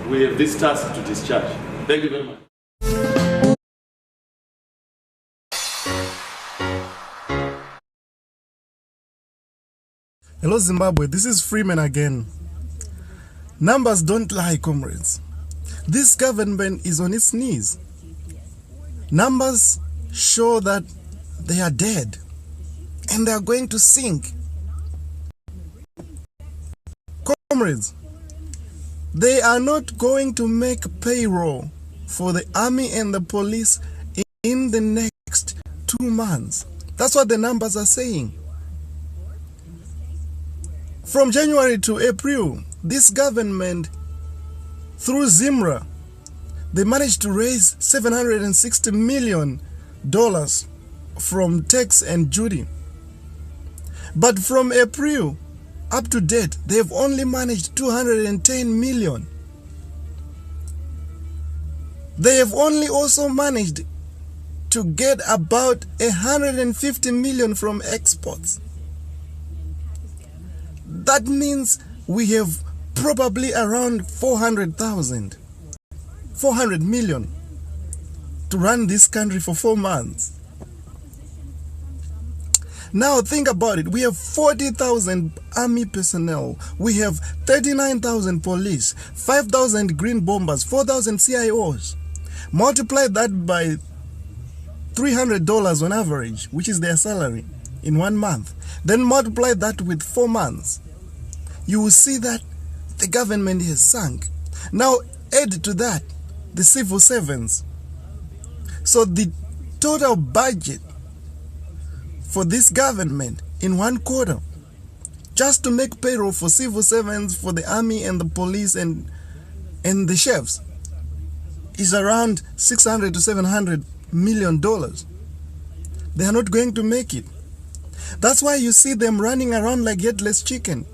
we have this task to discharge. Thank you very much. Hello Zimbabwe, this is Freeman again. Numbers don't lie, comrades. This government is on its knees. Numbers show that they are dead and they are going to sink. Comrades, they are not going to make payroll for the army and the police in the next 2 months. That's what the numbers are saying. From January to April, this government, through Zimra, they managed to raise $760 million from tax and duty. But from April up to date, they've only managed $210 million. They have only also managed to get about $150 million from exports. That means we have probably around 400 million to run this country for 4 months. Now think about it. We have 40,000 army personnel. We have 39,000 police, 5,000 green bombers, 4,000 CIOs. Multiply that by $300 on average, which is their salary in 1 month. Then multiply that with 4 months. You will see that the government has sunk. Now add to that the civil servants. So the total budget for this government in 1 quarter, just to make payroll for civil servants, for the army and the police and the chefs, is around $600 to $700 million. They are not going to make it. That's why you see them running around like headless chicken.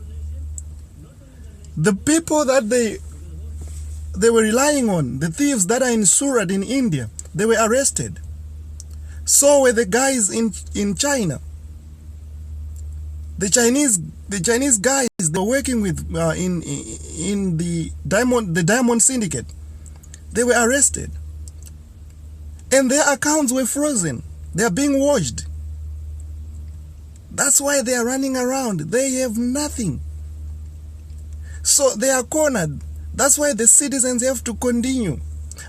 The people that they were relying on, the thieves that are in Surat in India, they were arrested. So were the guys in China. The Chinese guys they were working with in the Diamond Syndicate, they were arrested. And their accounts were frozen. They are being watched. That's why they are running around. They have nothing. So they are cornered. That's why the citizens have to continue.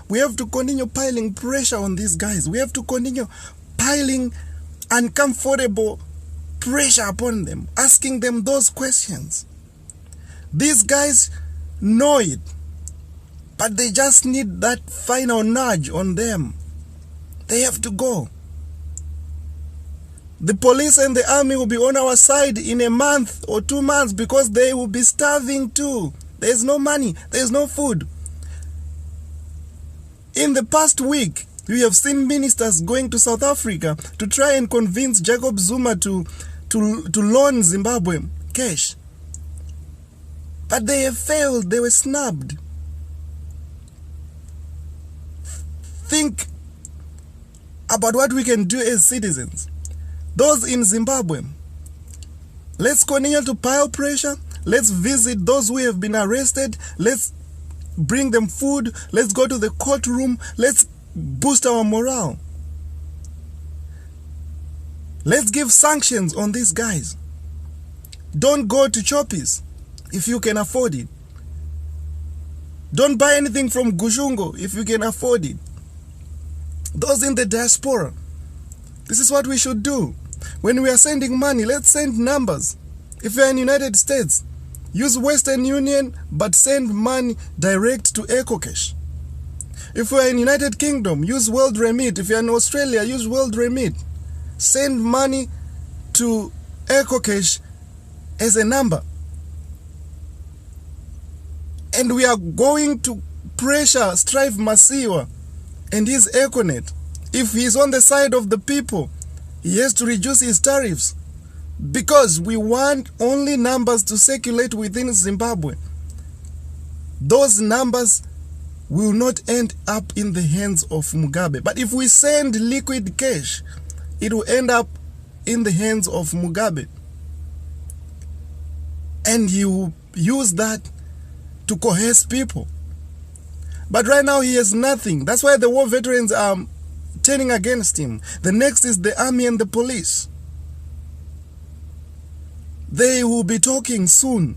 We have to continue piling pressure on these guys. We have to continue piling uncomfortable pressure upon them, asking them those questions. These guys know it, but they just need that final nudge on them. They have to go. The police and the army will be on our side in a month or 2 months because they will be starving too. There's no money, there's no food. In the past week, we have seen ministers going to South Africa to try and convince Jacob Zuma to loan Zimbabwe cash. But they have failed, they were snubbed. Think about what we can do as citizens. Those in Zimbabwe, let's continue to pile pressure. Let's visit those who have been arrested. Let's bring them food. Let's go to the courtroom. Let's boost our morale. Let's give sanctions on these guys. Don't go to Choppies if you can afford it. Don't buy anything from Gushungo if you can afford it. Those in the diaspora, this is what we should do. When we are sending money, let's send numbers. If you're in the United States, use Western Union, but send money direct to EcoCash. If you're in the United Kingdom, use World Remit. If you're in Australia, use World Remit. Send money to EcoCash as a number. And we are going to pressure Strive Masiwa and his Econet. If he's on the side of the people, he has to reduce his tariffs, because we want only numbers to circulate within Zimbabwe. Those numbers will not end up in the hands of Mugabe. But if we send liquid cash, it will end up in the hands of Mugabe. And he will use that to coerce people. But right now he has nothing. That's why the war veterans are turning against him. The next is the army and the police. They will be talking soon.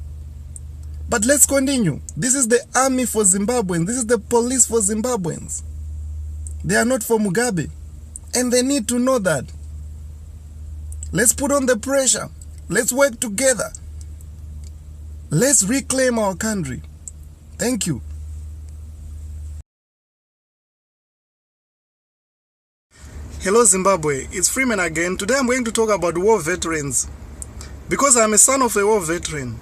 But let's continue. This is the army for Zimbabweans. This is the police for Zimbabweans. They are not for Mugabe. And they need to know that. Let's put on the pressure. Let's work together. Let's reclaim our country. Thank you. Hello Zimbabwe, it's Freeman again. Today I'm going to talk about war veterans. Because I'm a son of a war veteran,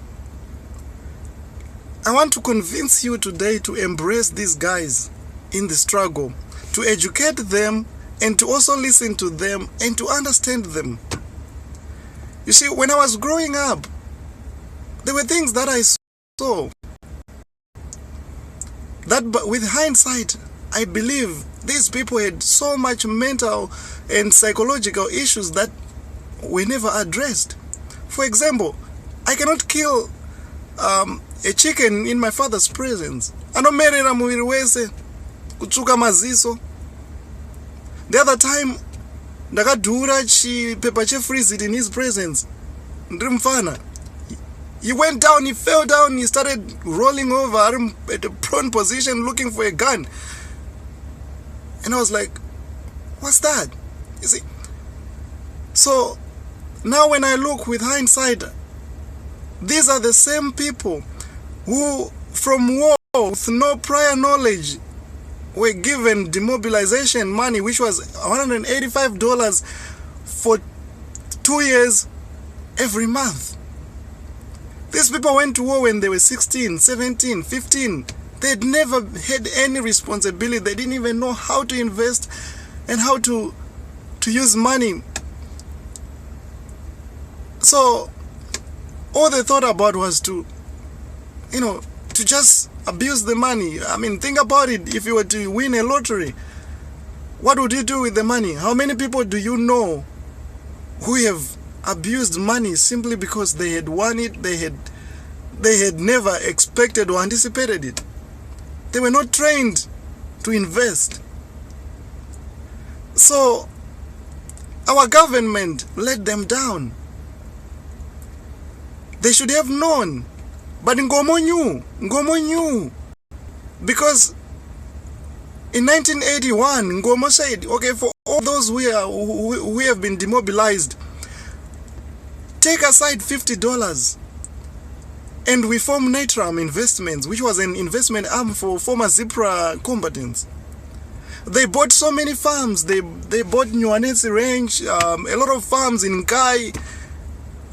I want to convince you today to embrace these guys in the struggle, to educate them and to also listen to them and to understand them. You see, when I was growing up, there were things that I saw that, with hindsight, I believe these people had so much mental and psychological issues that were never addressed. For example, I cannot kill a chicken in my father's presence. Anomerera muviri wese kutsuka maziso. The other time, ndakadhura chipepa chefreezit in his presence. Ndiri mfana. He went down, he fell down, he started rolling over at a prone position looking for a gun. And I was like, what's that? You see? So now when I look with hindsight, these are the same people who from war with no prior knowledge were given demobilization money, which was $185 for 2 years every month. These people went to war when they were 16, 17, 15. They'd never had any responsibility. They didn't even know how to invest and how to use money. So all they thought about was to just abuse the money. I mean, think about it. If you were to win a lottery, what would you do with the money? How many people do you know who have abused money simply because they had won it, they had never expected or anticipated it? They were not trained to invest. So our government let them down. They should have known. But Ngomo knew. Because in 1981, Ngomo said, okay, for all those who have been demobilized, take aside $50 and we form Natram Investments, which was an investment arm for former Zipra combatants. They bought so many farms. They bought Nyuanetsi Range, a lot of farms in Nkai,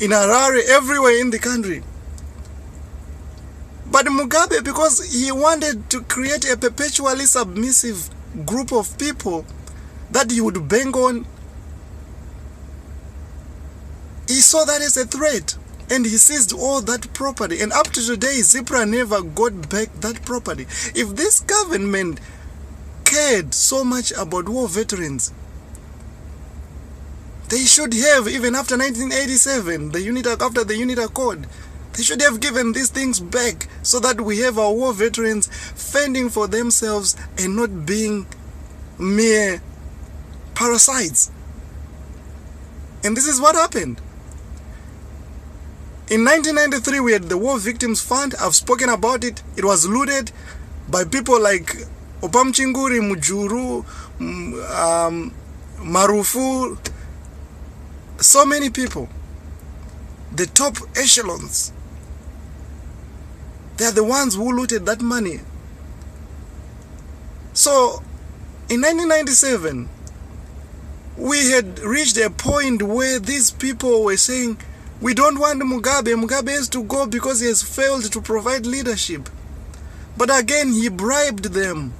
in Harare, everywhere in the country. But Mugabe, because he wanted to create a perpetually submissive group of people that he would bang on, he saw that as a threat and he seized all that property. And up to today, Zipra never got back that property. If this government cared so much about war veterans, they should have, even after 1987, after the Unit Accord, they should have given these things back so that we have our war veterans fending for themselves and not being mere parasites. And this is what happened. In 1993, we had the War Victims Fund. I've spoken about it. It was looted by people like Opam Chinguri, Mujuru, Marufu, so many people. The top echelons. They are the ones who looted that money. So, in 1997, we had reached a point where these people were saying, we don't want Mugabe. Mugabe has to go because he has failed to provide leadership. But again, he bribed them.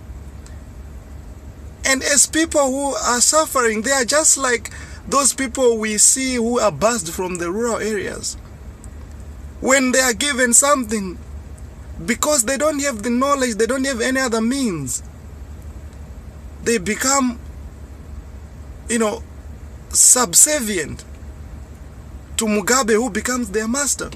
And as people who are suffering, they are just like those people we see who are bussed from the rural areas. When they are given something, because they don't have the knowledge, they don't have any other means, they become, subservient to Mugabe, who becomes their master.